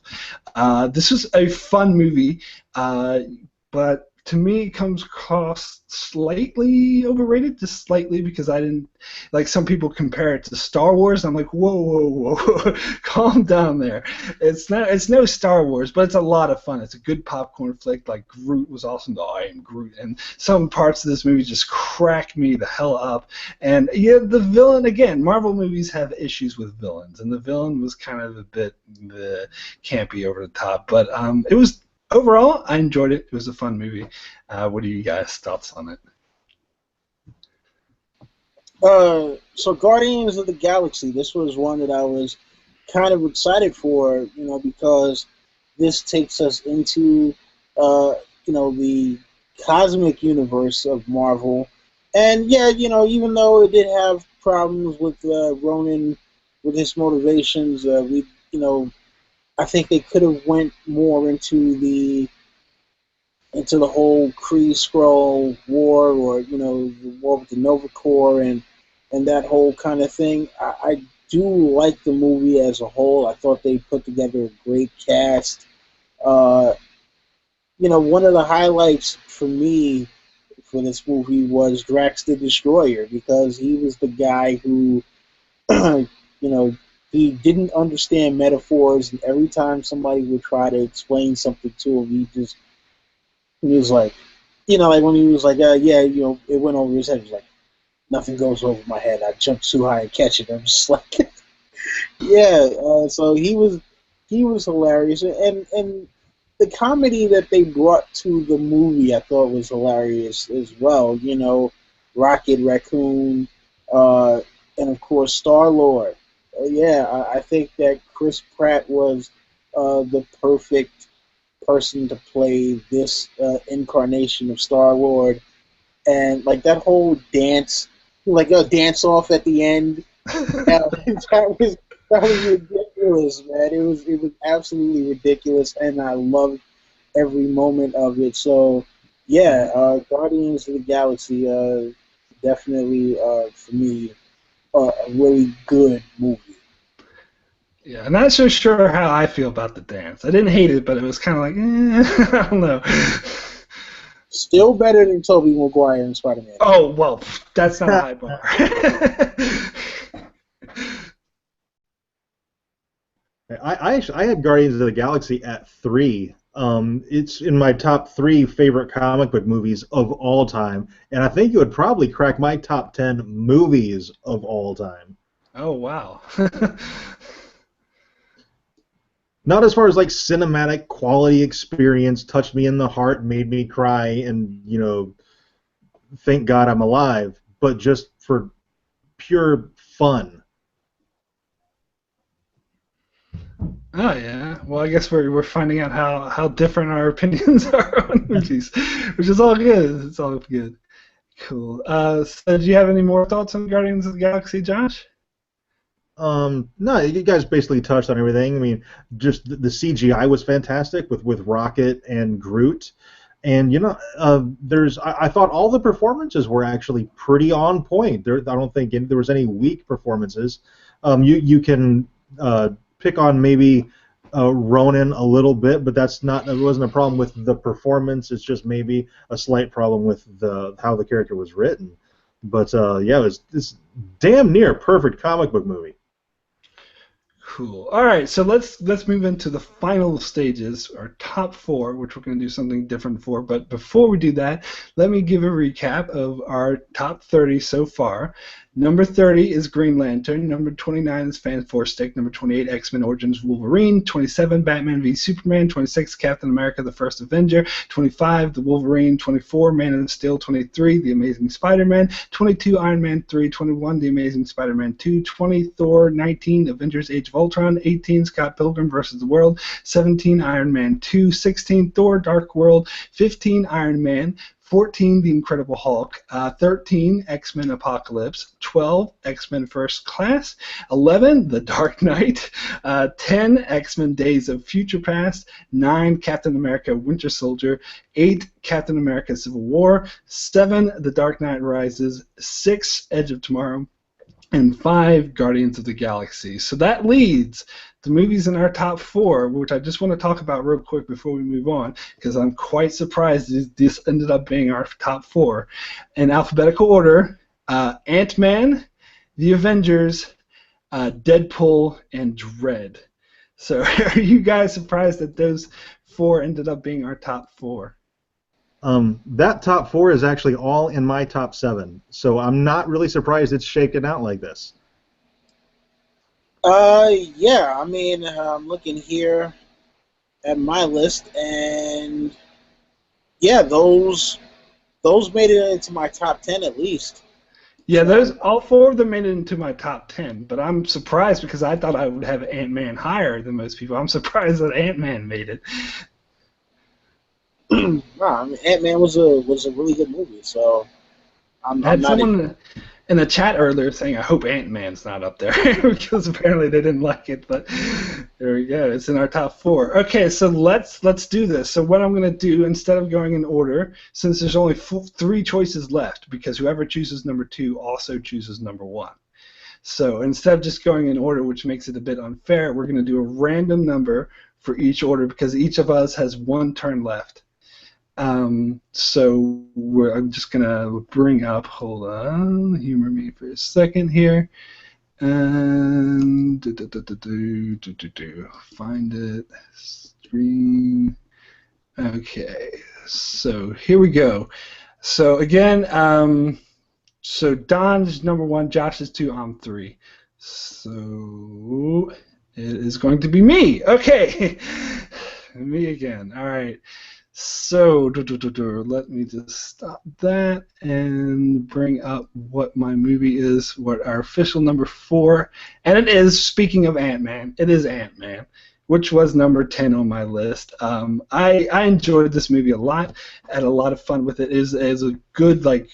This was a fun movie, but to me, it comes across slightly overrated, just slightly, because I didn't like some people compare it to Star Wars. I'm like, whoa, whoa, whoa, calm down there. It's no Star Wars, but it's a lot of fun. It's a good popcorn flick. Like Groot was awesome. The I am Groot, and some parts of this movie just crack me the hell up. And yeah, the villain again. Marvel movies have issues with villains, and the villain was kind of a bit campy over the top. But it was overall, I enjoyed it. It was a fun movie. What are you guys' thoughts on it? so Guardians of the Galaxy. This was one that I was kind of excited for, because this takes us into, the cosmic universe of Marvel. And yeah, even though it did have problems with Ronan, with his motivations, I think they could have went more into the whole Kree Skrull war, or the war with the Nova Corps, and that whole kind of thing. I do like the movie as a whole. I thought they put together a great cast. Uh, one of the highlights for me for this movie was Drax the Destroyer, because he was the guy who, you know, he didn't understand metaphors, and every time somebody would try to explain something to him, he was like, like when he was like, yeah, it went over his head. He was like, nothing goes over my head. I jump too high and catch it. I'm just like, yeah. So he was hilarious, and the comedy that they brought to the movie, I thought was hilarious as well. Rocket Raccoon, uh, and of course Star Lord. Yeah, I think that Chris Pratt was the perfect person to play this incarnation of Star Lord, and like that whole dance, like a dance off at the end. That was ridiculous, man. It was absolutely ridiculous, and I loved every moment of it. So, yeah, Guardians of the Galaxy, definitely, for me, a really good movie. Yeah, I'm not so sure how I feel about the dance. I didn't hate it, but it was kind of like, I don't know. Still better than Tobey Maguire and Spider-Man. Oh, well, that's not a high bar. I had Guardians of the Galaxy at 3. It's in my top 3 favorite comic book movies of all time, and I think it would probably crack my top 10 movies of all time. Oh, wow. Not as far as like cinematic quality experience, touched me in the heart, made me cry, and thank God I'm alive, but just for pure fun. Oh yeah. Well, I guess we're finding out how different our opinions are on movies, which is all good. It's all good. Cool. So, do you have any more thoughts on Guardians of the Galaxy, Josh? No, you guys basically touched on everything. I mean, just the CGI was fantastic with Rocket and Groot, and I thought all the performances were actually pretty on point. I don't think there was any weak performances. You can pick on maybe Ronan a little bit, but it wasn't a problem with the performance. It's just maybe a slight problem with how the character was written. But yeah, it was this damn near perfect comic book movie. Cool. All right, so let's move into the final stages, our top 4, which we're going to do something different for. But before we do that, let me give a recap of our top 30 so far. Number 30 is Green Lantern. Number 29 is Fan-4-Stick. Number 28, X-Men Origins Wolverine. 27, Batman v Superman. 26, Captain America: The First Avenger. 25, The Wolverine. 24, Man of Steel. 23, The Amazing Spider-Man. 22, Iron Man 3. 21, The Amazing Spider-Man 2. 20, Thor. 19, Avengers: Age of Ultron. 18, Scott Pilgrim vs. the World. 17, Iron Man 2. 16, Thor: Dark World. 15, Iron Man. 14, The Incredible Hulk. 13, X-Men Apocalypse. 12, X-Men First Class. 11, The Dark Knight. 10, X-Men Days of Future Past. 9, Captain America Winter Soldier. 8, Captain America Civil War. 7, The Dark Knight Rises. 6, Edge of Tomorrow. And 5, Guardians of the Galaxy. So that leads the movies in our top 4, which I just want to talk about real quick before we move on, because I'm quite surprised this ended up being our top 4. In alphabetical order, Ant-Man, The Avengers, Deadpool, and Dredd. So are you guys surprised that those 4 ended up being our top 4? That top 4 is actually all in my top 7, so I'm not really surprised it's shaken out like this. Yeah, I mean, I'm looking here at my list, and yeah, those made it into my top 10 at least. Yeah, all 4 of them made it into my top 10, but I'm surprised because I thought I would have Ant-Man higher than most people. I'm surprised that Ant-Man made it. No, I mean, Ant-Man was a really good movie, so I'm I had not. someone in the chat earlier saying, I hope Ant-Man's not up there, because apparently they didn't like it, but there we go. It's in our top 4. Okay, so let's do this. So what I'm going to do, instead of going in order, since there's only 3 choices left, because whoever chooses number 2 also chooses number 1. So instead of just going in order, which makes it a bit unfair, we're going to do a random number for each order, because each of us has 1 turn left. So I'm just going to bring up, hold on, humor me for a second here, and find it, stream, okay, so here we go. So again, so Don's number 1, Josh is 2, I'm 3, so it is going to be me, okay, me again, alright. So, let me just stop that and bring up what my movie is, what our official number 4, and it is, speaking of Ant-Man, it is Ant-Man, which was number 10 on my list. I enjoyed this movie a lot, had a lot of fun with it. It is a good, like,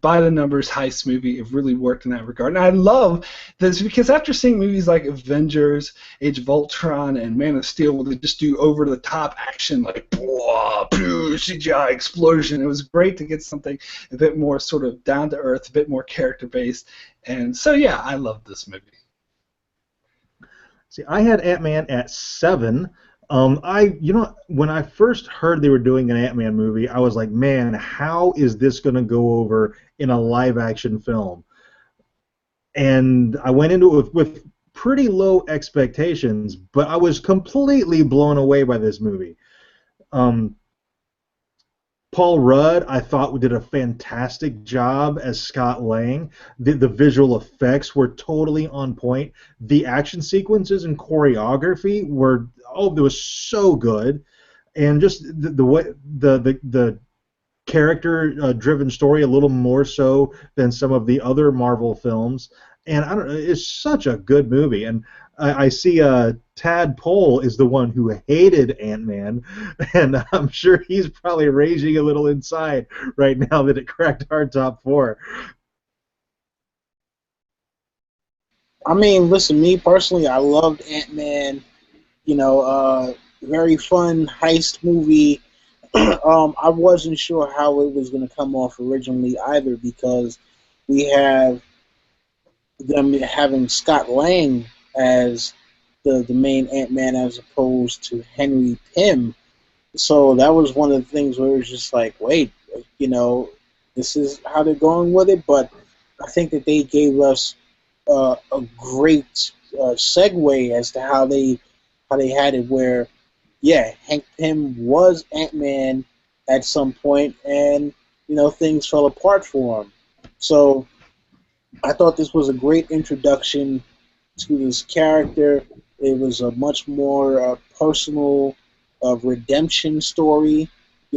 by the numbers heist movie. It really worked in that regard. And I love this because after seeing movies like Avengers, Age of Ultron, and Man of Steel, where they just do over the top action like blah, boo, CGI explosion, it was great to get something a bit more sort of down to earth, a bit more character based. And so yeah, I love this movie. See, I had Ant-Man at 7. When I first heard they were doing an Ant-Man movie, I was like, man, how is this going to go over in a live-action film? And I went into it with pretty low expectations, but I was completely blown away by this movie. Paul Rudd, I thought, did a fantastic job as Scott Lang. The visual effects were totally on point. The action sequences and choreography they was so good, and just the way the character-driven story a little more so than some of the other Marvel films. And I don't know, it's such a good movie. And I see Tad Pole is the one who hated Ant-Man, and I'm sure he's probably raging a little inside right now that it cracked our top 4. I mean, listen, me personally, I loved Ant-Man. Very fun heist movie. I wasn't sure how it was going to come off originally either, because we have them having Scott Lang as the main Ant-Man as opposed to Henry Pym. So that was one of the things where it was just like, wait, this is how they're going with it. But I think that they gave us a great segue as to how they had it, where, yeah, Hank Pym was Ant-Man at some point, and things fell apart for him. So I thought this was a great introduction to this character. It was a much more personal redemption story. I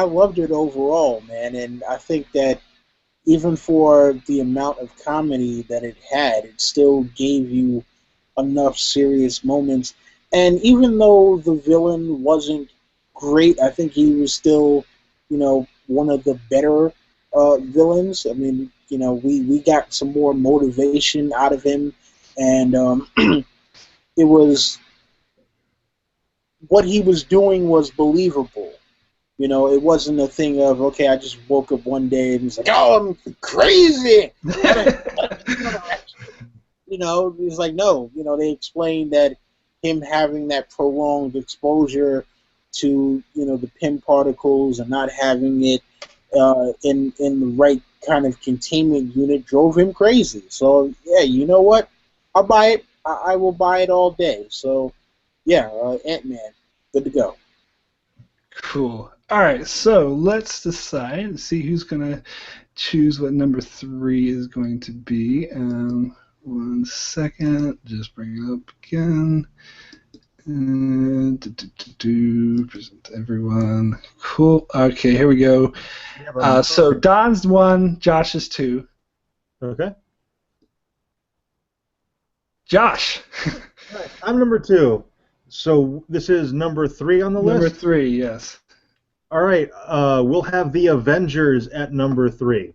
loved it overall, man. And I think that even for the amount of comedy that it had, it still gave you enough serious moments. And even though the villain wasn't great, I think he was still, one of the better villains. I mean, we got some more motivation out of him, and it was, what he was doing was believable. It wasn't a thing of, okay, I just woke up one day and it's like, oh, I'm crazy. It's like, no. They explained that him having that prolonged exposure to, the Pym particles and not having it in the right kind of containment unit drove him crazy. So, yeah, you know what? I'll buy it. I will buy it all day. So, yeah, Ant-Man, good to go. Cool. All right, so let's decide and see who's going to choose what number 3 is going to be. 1 second, just bring it up again. Present to everyone. Cool. Okay, here we go. So Don's 1, Josh is 2. Okay. Josh. Right, I'm number 2. So this is number 3 on the list? Number 3, yes. All right, we'll have The Avengers at number 3.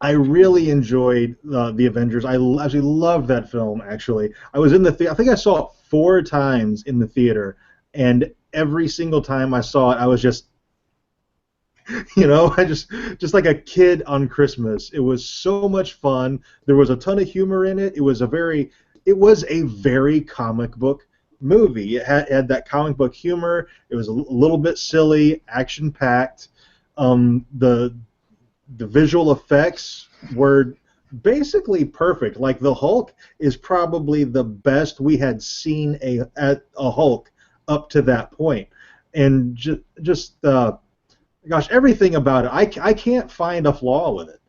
I really enjoyed The Avengers. I actually loved that film, actually. I was in the I think I saw it 4 times in the theater, and every single time I saw it, I was just, I just like a kid on Christmas. It was so much fun. There was a ton of humor in it. It was a very comic book movie. It had that comic book humor. It was a little bit silly, action-packed. The visual effects were basically perfect. Like, the Hulk is probably the best we had seen a Hulk up to that point. And gosh, everything about it, I can't find a flaw with it.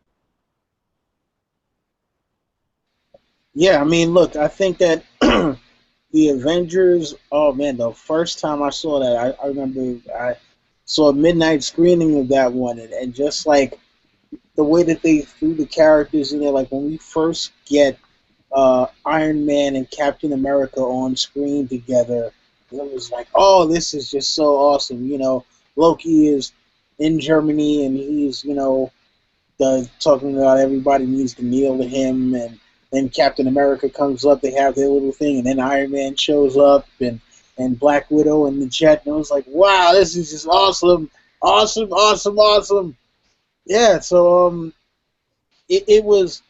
Yeah, I mean, look, I think that the Avengers, oh man, the first time I saw that, I remember I saw a midnight screening of that one, and just like the way that they threw the characters in there, like when we first get Iron Man and Captain America on screen together, it was like, oh, this is just so awesome. Loki is in Germany and he's, talking about everybody needs to kneel to him, and then Captain America comes up, they have their little thing, and then Iron Man shows up, and Black Widow and the jet, and I was like, wow, this is just awesome, awesome, awesome, awesome. Yeah, so it was,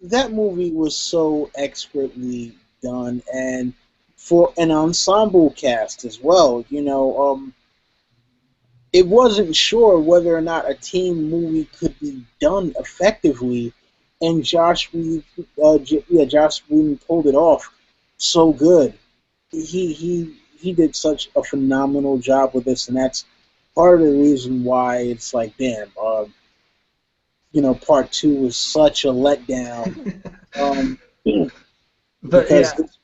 that movie was so expertly done, and for an ensemble cast as well. It wasn't sure whether or not a team movie could be done effectively, and Josh Whedon pulled it off so good. He did such a phenomenal job with this, and that's part of the reason why it's like, damn, part two was such a letdown. Um, But because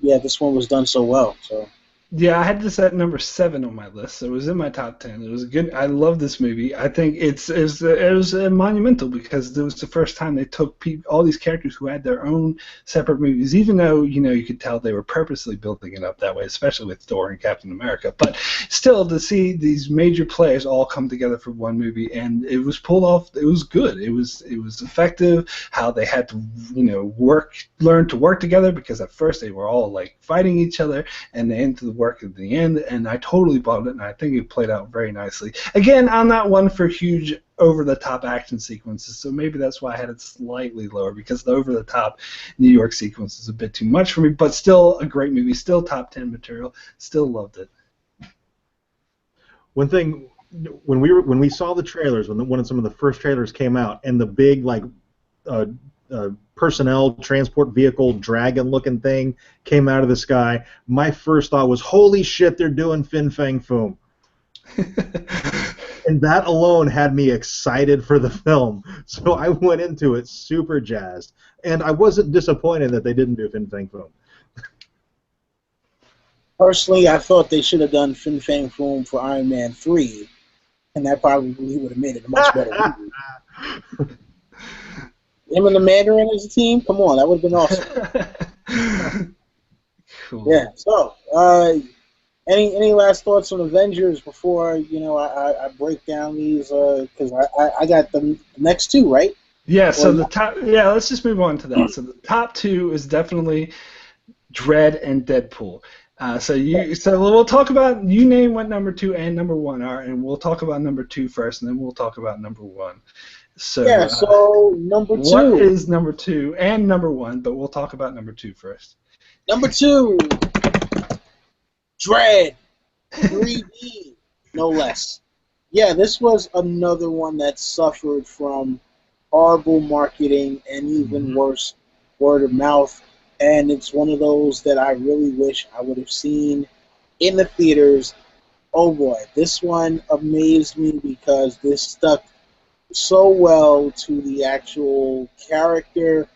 yeah, this one was done so well. So yeah, I had this at number 7 on my list. So it was in my top 10. It was good. I love this movie. I think it was monumental because it was the first time they took all these characters who had their own separate movies, even though you could tell they were purposely building it up that way, especially with Thor and Captain America. But still, to see these major players all come together for one movie, and it was pulled off. It was good. It was effective. How they had to learn to work together, because at first they were all like fighting each other, and they ended the work at the end, and I totally bought it, and I think it played out very nicely. Again, I'm not one for huge over-the-top action sequences, so maybe that's why I had it slightly lower, because the over-the-top New York sequence is a bit too much for me, but still a great movie, still top 10 material, still loved it. One thing, when we saw the trailers, when some of the first trailers came out, and the big personnel transport vehicle dragon looking thing came out of the sky, my first thought was, holy shit, they're doing Fin Fang Foom. And that alone had me excited for the film, so I went into it super jazzed, and I wasn't disappointed that they didn't do Fin Fang Foom. personally, I thought they should have done Fin Fang Foom for Iron Man 3, and that probably would have made it a much better movie. Him and the Mandarin as a team? Come on, that would have been awesome. Cool. Yeah, so, any last thoughts on Avengers before, I break down these, because I got the next two, right? Yeah, so let's just move on to that. So the top two is definitely Dredd and Deadpool. So we'll talk about, you name what number 2 and number 1 are, and we'll talk about number 2 first, and then we'll talk about number 1. So, so number 2. What is number 2 and number 1? But we'll talk about number 2 first. Number 2, Dredd, 3D, no less. Yeah, this was another one that suffered from horrible marketing and even worse, word of mouth. And it's one of those that I really wish I would have seen in the theaters. Oh boy, this one amazed me because this stuck so well to the actual character,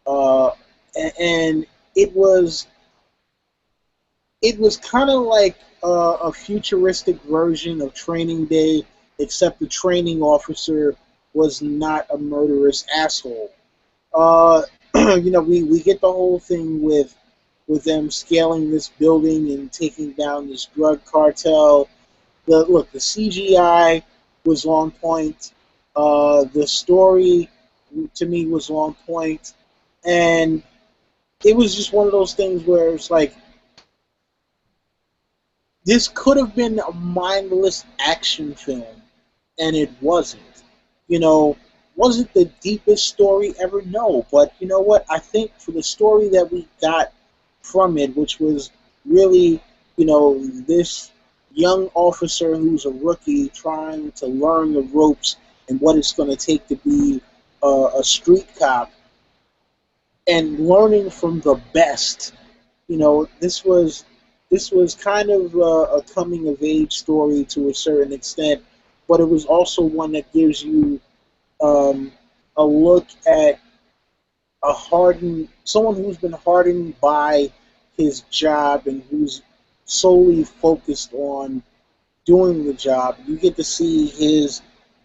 and it was kind of like a futuristic version of Training Day, except the training officer was not a murderous asshole. We get the whole thing with them scaling this building and taking down this drug cartel. The CGI was on point. The story, to me, was on point. And it was just one of those things where it's like, this could have been a mindless action film, and it wasn't. Wasn't the deepest story ever? No. But you know what? I think for the story that we got from it, which was really, this young officer who's a rookie trying to learn the ropes and what it's going to take to be a street cop, and learning from the best. This was kind of a coming of age story to a certain extent, but it was also one that gives you a look at someone who's been hardened by his job and who's solely focused on doing the job. You get to see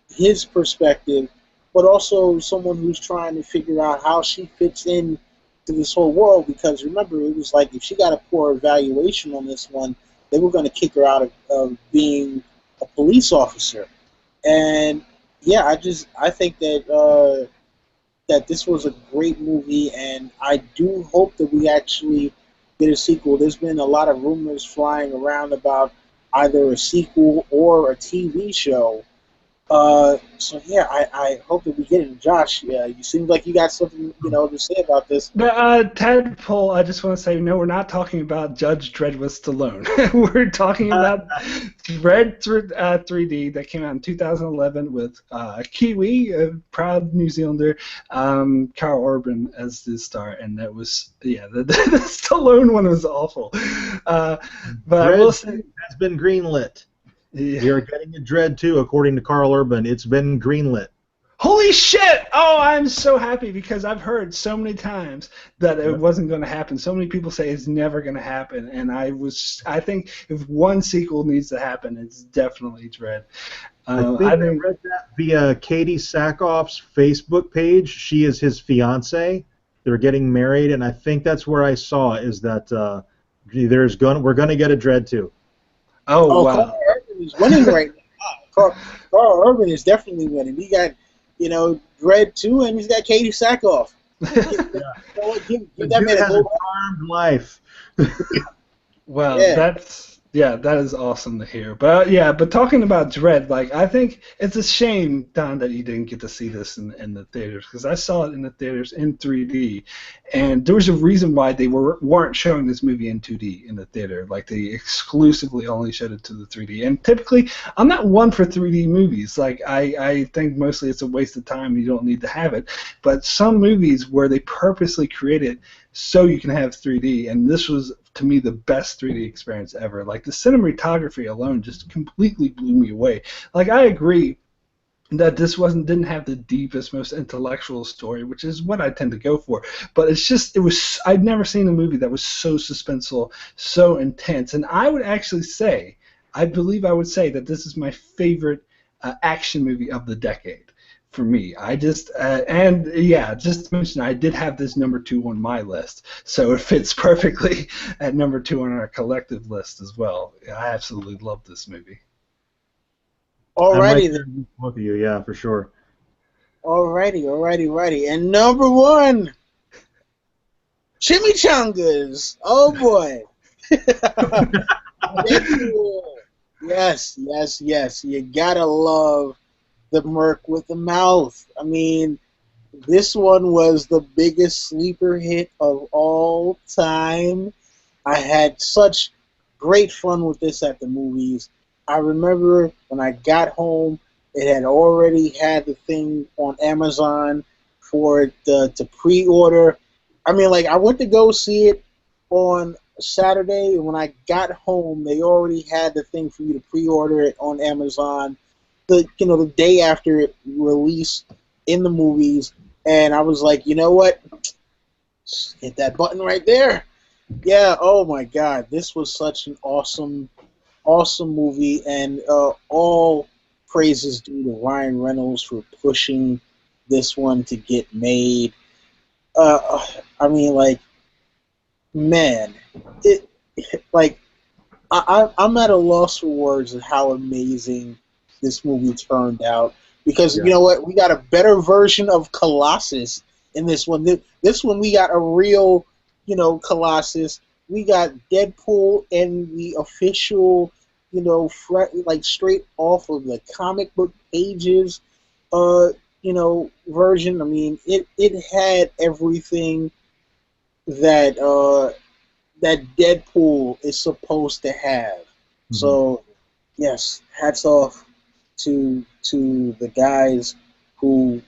his perspective, but also someone who's trying to figure out how she fits in to this whole world, because remember, it was like if she got a poor evaluation on this one, they were going to kick her out of being a police officer. And yeah, I think that that this was a great movie, and I do hope that we actually get a sequel. There's been a lot of rumors flying around about either a sequel or a TV show. So yeah, I hope that we get it. Josh, yeah, you seem like you got something to say about this. But Tadpole, I just want to say, no, we're not talking about Judge Dredd with Stallone. We're talking about Dredd 3D that came out in 2011 with Kiwi, a proud New Zealander, Carl Urban as the star, and that was the Stallone one was awful. But Dredd I will say has been greenlit. Yeah. We are getting a Dredd 2, according to Carl Urban. It's been greenlit. Holy shit! Oh, I'm so happy because I've heard so many times that it wasn't going to happen. So many people say it's never going to happen, and I think if one sequel needs to happen, it's definitely Dredd. I read that via Katie Sackhoff's Facebook page. She is his fiance. They're getting married, and I think that's where I saw is that we're going to get a Dredd 2. Oh wow! Carl Urban is winning right now. Carl Urban is definitely winning. He got Dredd 2, and he's got Katie Sackhoff. Give that man a charmed life. Well, that is awesome to hear. But talking about Dredd, I think it's a shame, Don, that you didn't get to see this in the theaters, because I saw it in the theaters in 3D, and there was a reason why they weren't showing this movie in 2D in the theater. They exclusively only showed it to the 3D. And typically, I'm not one for 3D movies. I think mostly it's a waste of time. You don't need to have it. But some movies where they purposely create it so you can have 3D, and this was, to me, the best 3D experience ever. The cinematography alone just completely blew me away. I agree that this didn't have the deepest, most intellectual story, which is what I tend to go for. But I'd never seen a movie that was so suspenseful, so intense. And I would actually say, I would say that this is my favorite action movie of the decade. For me, just to mention, I did have this number 2 on my list, so it fits perfectly at number 2 on our collective list as well. I absolutely love this movie. Alrighty then. Both of you, yeah, for sure. Alrighty. And number 1, Chimichangas. Oh boy. Yes. You gotta love the Merc with the mouth. I mean, this one was the biggest sleeper hit of all time. I had such great fun with this at the movies. I remember when I got home, it had already had the thing on Amazon for it to pre-order. I mean, I went to go see it on Saturday, and when I got home, they already had the thing for you to pre-order it on Amazon the day after it released in the movies, and I was like, you know what? Just hit that button right there. Yeah, oh my God, this was such an awesome movie, and all praises due to Ryan Reynolds for pushing this one to get made. I mean, man, I'm at a loss for words of how amazing this movie turned out, because you know what, we got a better version of Colossus in this one. This one we got a real, Colossus. We got Deadpool in the official, straight off of the comic book pages, version. I mean, it had everything that that Deadpool is supposed to have. Mm-hmm. So, yes, hats off to the guys who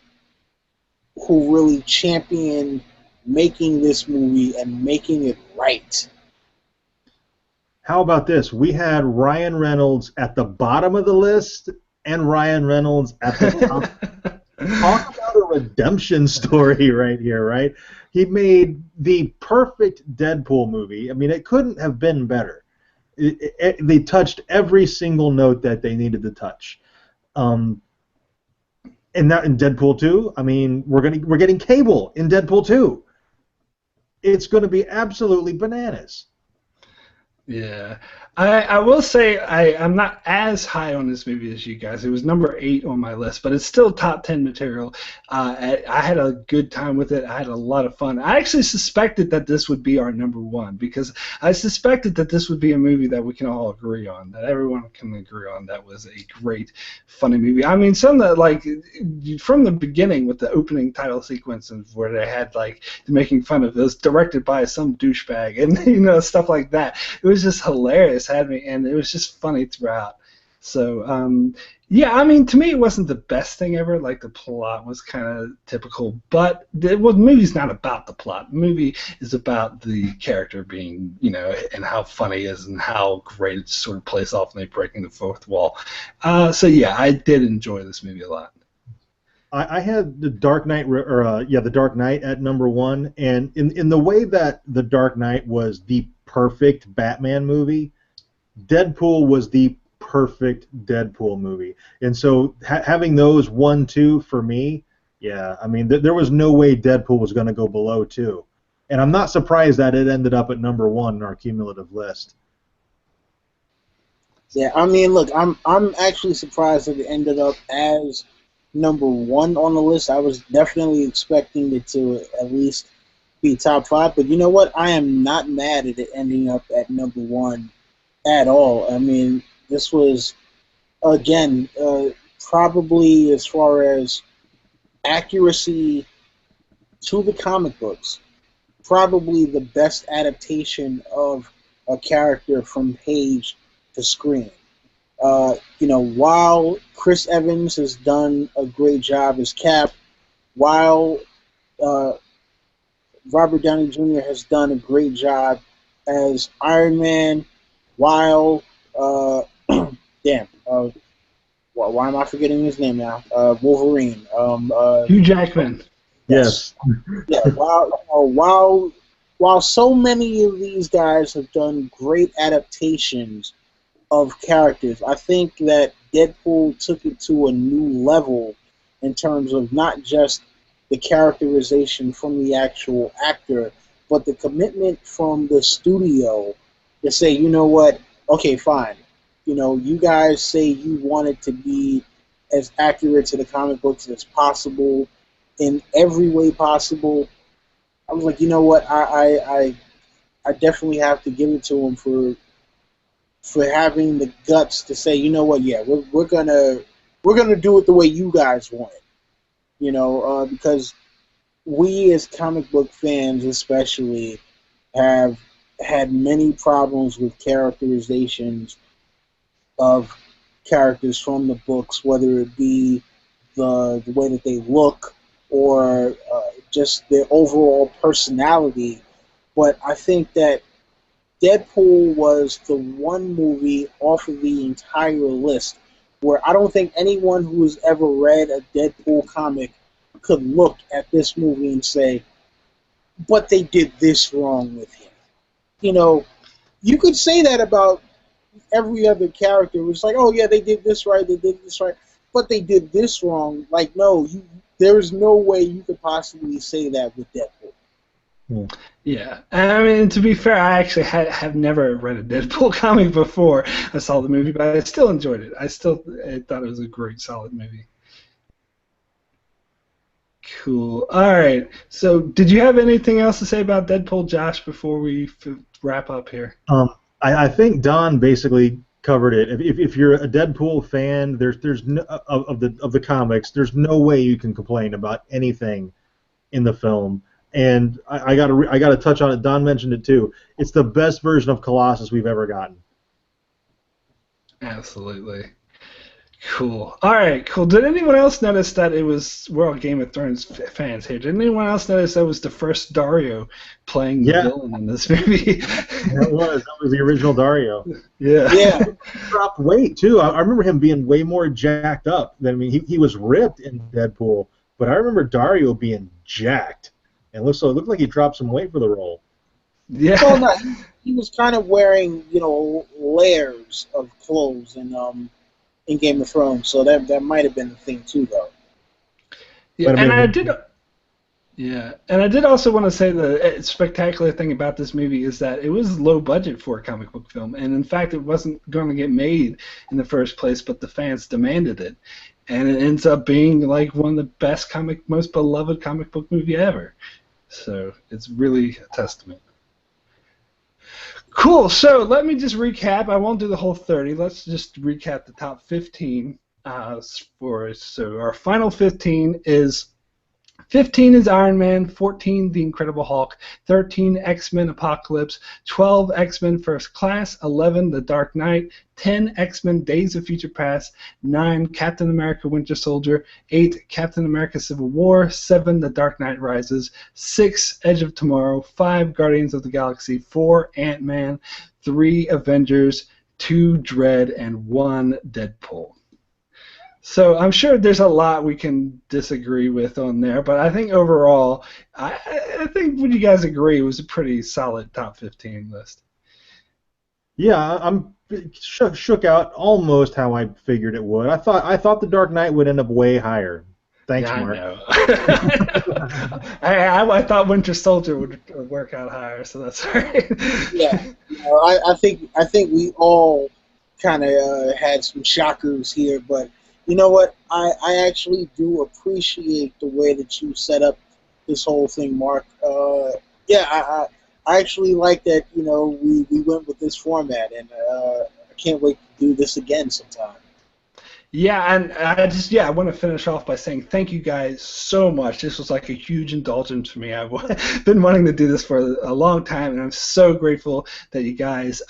really championed making this movie and making it right. How about this? We had Ryan Reynolds at the bottom of the list and Ryan Reynolds at the top. Talk about a redemption story right here, right? He made the perfect Deadpool movie. I mean, it couldn't have been better. They touched every single note that they needed to touch. And that in Deadpool 2, I mean, we're getting Cable in Deadpool 2. It's going to be absolutely bananas. Yeah, I will say I'm not as high on this movie as you guys. It was number 8 on my list, but it's still top 10 material. I had a good time with it. I had a lot of fun. I actually suspected that this would be our number 1 because I suspected that this would be a movie that we can all agree on, that everyone can agree on. That was a great, funny movie. I mean, some that like from the beginning with the opening title sequences where they had like making fun of it was directed by some douchebag and stuff like that. It was just hilarious, had me, and it was just funny throughout. So, yeah, I mean, to me, it wasn't the best thing ever. Like the plot was kind of typical, but the movie's not about the plot. The movie is about the character being, and how funny he is, and how great it sort of plays off, and they breaking the fourth wall. So yeah, I did enjoy this movie a lot. I had the Dark Knight, the Dark Knight at number 1, and in the way that the Dark Knight was the perfect Batman movie, Deadpool was the perfect Deadpool movie, and so having those 1, 2 for me, yeah, I mean there was no way Deadpool was going to go below 2, and I'm not surprised that it ended up at number 1 in our cumulative list. Yeah, I mean, look, I'm actually surprised that it ended up as number 1 on the list. I was definitely expecting it to at least be top 5, but you know what? I am not mad at it ending up at number 1 at all. I mean, this was, again, probably as far as accuracy to the comic books, probably the best adaptation of a character from page to screen. While Chris Evans has done a great job as Cap, while Robert Downey Jr. has done a great job as Iron Man, while why am I forgetting his name now? Wolverine. Hugh Jackman. Yes. Yeah. While so many of these guys have done great adaptations of characters, I think that Deadpool took it to a new level in terms of not just the characterization from the actual actor, but the commitment from the studio to say, you know what, okay, fine. You guys say you want it to be as accurate to the comic books as possible in every way possible. I was like, you know what, I definitely have to give it to him for having the guts to say, you know what, yeah, we're gonna do it the way you guys want it. Because we as comic book fans especially have had many problems with characterizations of characters from the books, whether it be the way that they look or just their overall personality. But I think that Deadpool was the one movie off of the entire list where I don't think anyone who has ever read a Deadpool comic could look at this movie and say, but they did this wrong with him. You could say that about every other character. It was like, oh yeah, they did this right, but they did this wrong. Like, no, there is no way you could possibly say that with Deadpool. Yeah, I mean, to be fair, I actually have never read a Deadpool comic before I saw the movie, but I still enjoyed it. I thought it was a great, solid movie. Cool. All right. So, did you have anything else to say about Deadpool, Josh, before we wrap up here? I think Don basically covered it. If you're a Deadpool fan, there's no, of the comics, there's no way you can complain about anything in the film. And I gotta touch on it. Don mentioned it too. It's the best version of Colossus we've ever gotten. Absolutely. Cool. All right, cool. Did anyone else notice that we're all Game of Thrones fans here. Did anyone else notice that was the first Dario playing the villain in this movie? That was the original Dario. Yeah. Yeah. He dropped weight too. I remember him being way more jacked up than he was ripped in Deadpool, but I remember Dario being jacked. And it looked like he dropped some weight for the role. Yeah. Well, no, he was kind of wearing, layers of clothes in Game of Thrones, so that might have been the thing too, though. Yeah, and I did. Yeah, and I did also want to say the spectacular thing about this movie is that it was low budget for a comic book film, and in fact, it wasn't going to get made in the first place, but the fans demanded it, and it ends up being like one of the best most beloved comic book movie ever. So it's really a testament. Cool. So let me just recap. I won't do the whole 30. Let's just recap the top 15 for us. So our final 15 is 15 is Iron Man, 14 The Incredible Hulk, 13 X-Men Apocalypse, 12 X-Men First Class, 11 The Dark Knight, 10 X-Men Days of Future Past, 9 Captain America Winter Soldier, 8 Captain America Civil War, 7 The Dark Knight Rises, 6 Edge of Tomorrow, 5 Guardians of the Galaxy, 4 Ant-Man, 3 Avengers, 2 Dread, and 1 Deadpool. So I'm sure there's a lot we can disagree with on there, but I think overall, I think would you guys agree it was a pretty solid top 15 list? Yeah, I'm shook out almost how I figured it would. I thought The Dark Knight would end up way higher. Thanks, yeah, Mark. I know. I thought Winter Soldier would work out higher, so that's all right. Yeah, I think we all kind of had some shockers here, but you know what? I actually do appreciate the way that you set up this whole thing, Mark. I actually like that. You know, we went with this format, and I can't wait to do this again sometime. Yeah, and I want to finish off by saying thank you guys so much. This was like a huge indulgence for me. I've been wanting to do this for a long time, and I'm so grateful that you guys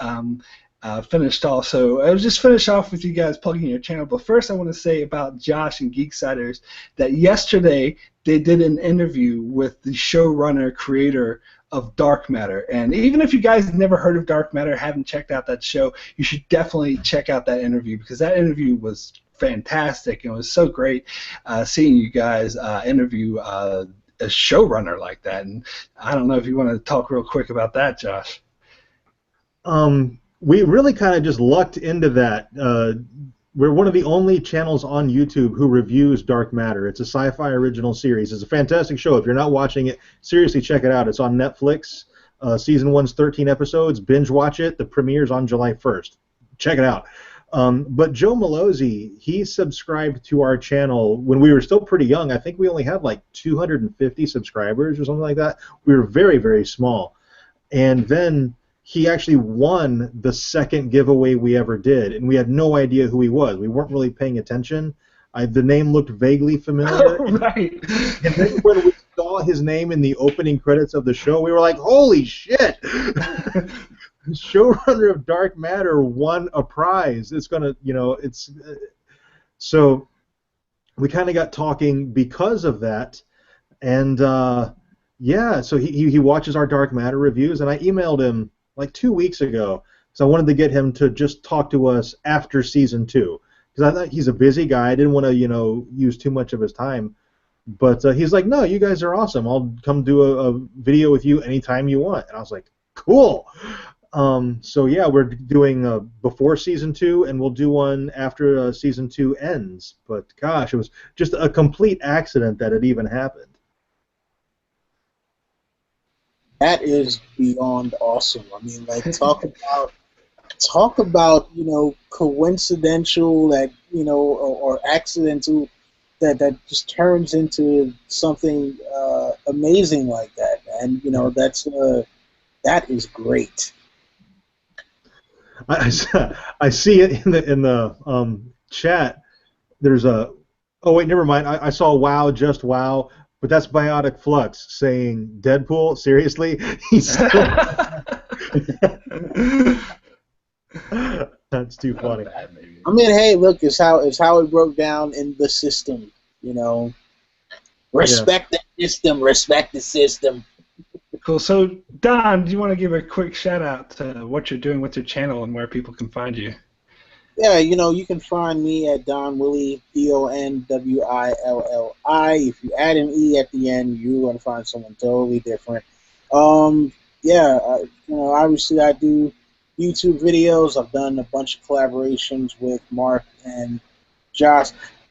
finished off. So I'll just finish off with you guys plugging your channel. But first I want to say about Josh and Geeksiders that yesterday they did an interview with the showrunner creator of Dark Matter. And even if you guys never heard of Dark Matter, haven't checked out that show, you should definitely check out that interview because that interview was fantastic. And it was so great seeing you guys interview a showrunner like that. And I don't know if you want to talk real quick about that, Josh. We really kind of just lucked into that. We're one of the only channels on YouTube who reviews Dark Matter. It's a sci-fi original series. It's a fantastic show. If you're not watching it, seriously check it out. It's on Netflix. Season 1's 13 episodes. Binge watch it. The premiere's on July 1st. Check it out. But Joe Malozzi, he subscribed to our channel when we were still pretty young. I think we only had like 250 subscribers or something like that. We were very, very small. And then he actually won the second giveaway we ever did, and we had no idea who he was. We weren't really paying attention. The name looked vaguely familiar. Oh, right. And then when we saw his name in the opening credits of the show, we were like, holy shit! Showrunner of Dark Matter won a prize. It's going to, it's... So we kind of got talking because of that, and yeah, so he watches our Dark Matter reviews, and I emailed him like 2 weeks ago, so I wanted to get him to just talk to us after season 2, because I thought he's a busy guy. I didn't want to, use too much of his time, but he's like, no, you guys are awesome. I'll come do a video with you anytime you want. And I was like, cool. So yeah, we're doing before season 2, and we'll do one after season 2 ends. But gosh, it was just a complete accident that it even happened. That is beyond awesome. I mean, like talk about coincidental that or accidental that just turns into something amazing like that. And that is great. I see it in the chat. There's a never mind. I saw wow, just wow. But that's Biotic Flux saying Deadpool. Seriously, he's still. That's too funny. I mean, hey, look, it's how it broke down in the system. Respect the system. Respect the system. Cool. So, Don, do you want to give a quick shout out to what you're doing with your channel and where people can find you? Yeah, you can find me at Don Willi, DonWilli. If you add an E at the end, you're going to find someone totally different. Obviously I do YouTube videos. I've done a bunch of collaborations with Mark and Josh.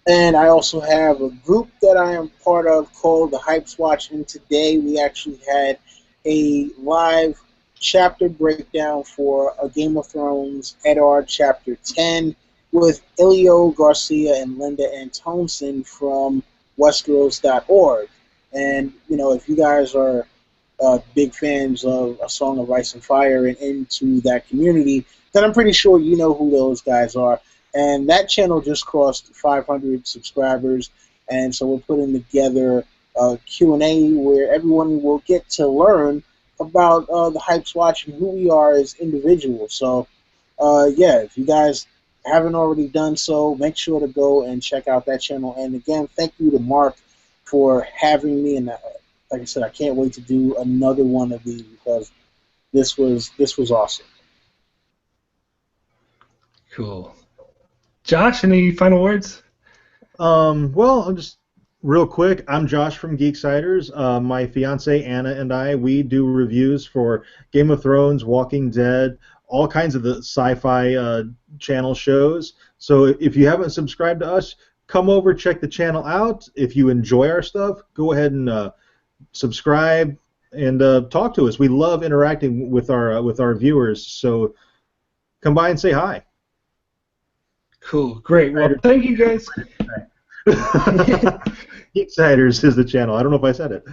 And I also have a group that I am part of called the Hypes Watch. And today we actually had a live chapter breakdown for a Game of Thrones Eddard Chapter 10 with Ilio Garcia and Linda Antonsen from Westeros.org. And, you know, if you guys are big fans of A Song of Ice and Fire and into that community, then I'm pretty sure you know who those guys are. And that channel just crossed 500 subscribers, and so we're putting together a Q&A where everyone will get to learn about the Hypes Watch and who we are as individuals. So, yeah, if you guys haven't already done so, make sure to go and check out that channel. And again, thank you to Mark for having me. And like I said, I can't wait to do another one of these because this was awesome. Cool. Josh, any final words? Well, I'm just real quick. I'm Josh from Geeksiders. My fiance Anna and I, we do reviews for Game of Thrones, Walking Dead, all kinds of the sci-fi channel shows. So if you haven't subscribed to us, come over, check the channel out. If you enjoy our stuff, go ahead and subscribe and talk to us. We love interacting with our viewers. So come by and say hi. Cool, great. Well, thank you guys. Geeksiders is the channel. I don't know if I said it.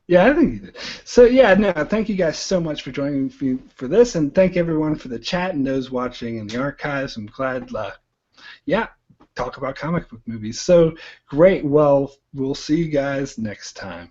Yeah, I think you did. So, yeah, no, thank you guys so much for joining me for this, and thank everyone for the chat and those watching in the archives. I'm glad, talk about comic book movies. So, great. Well, we'll see you guys next time.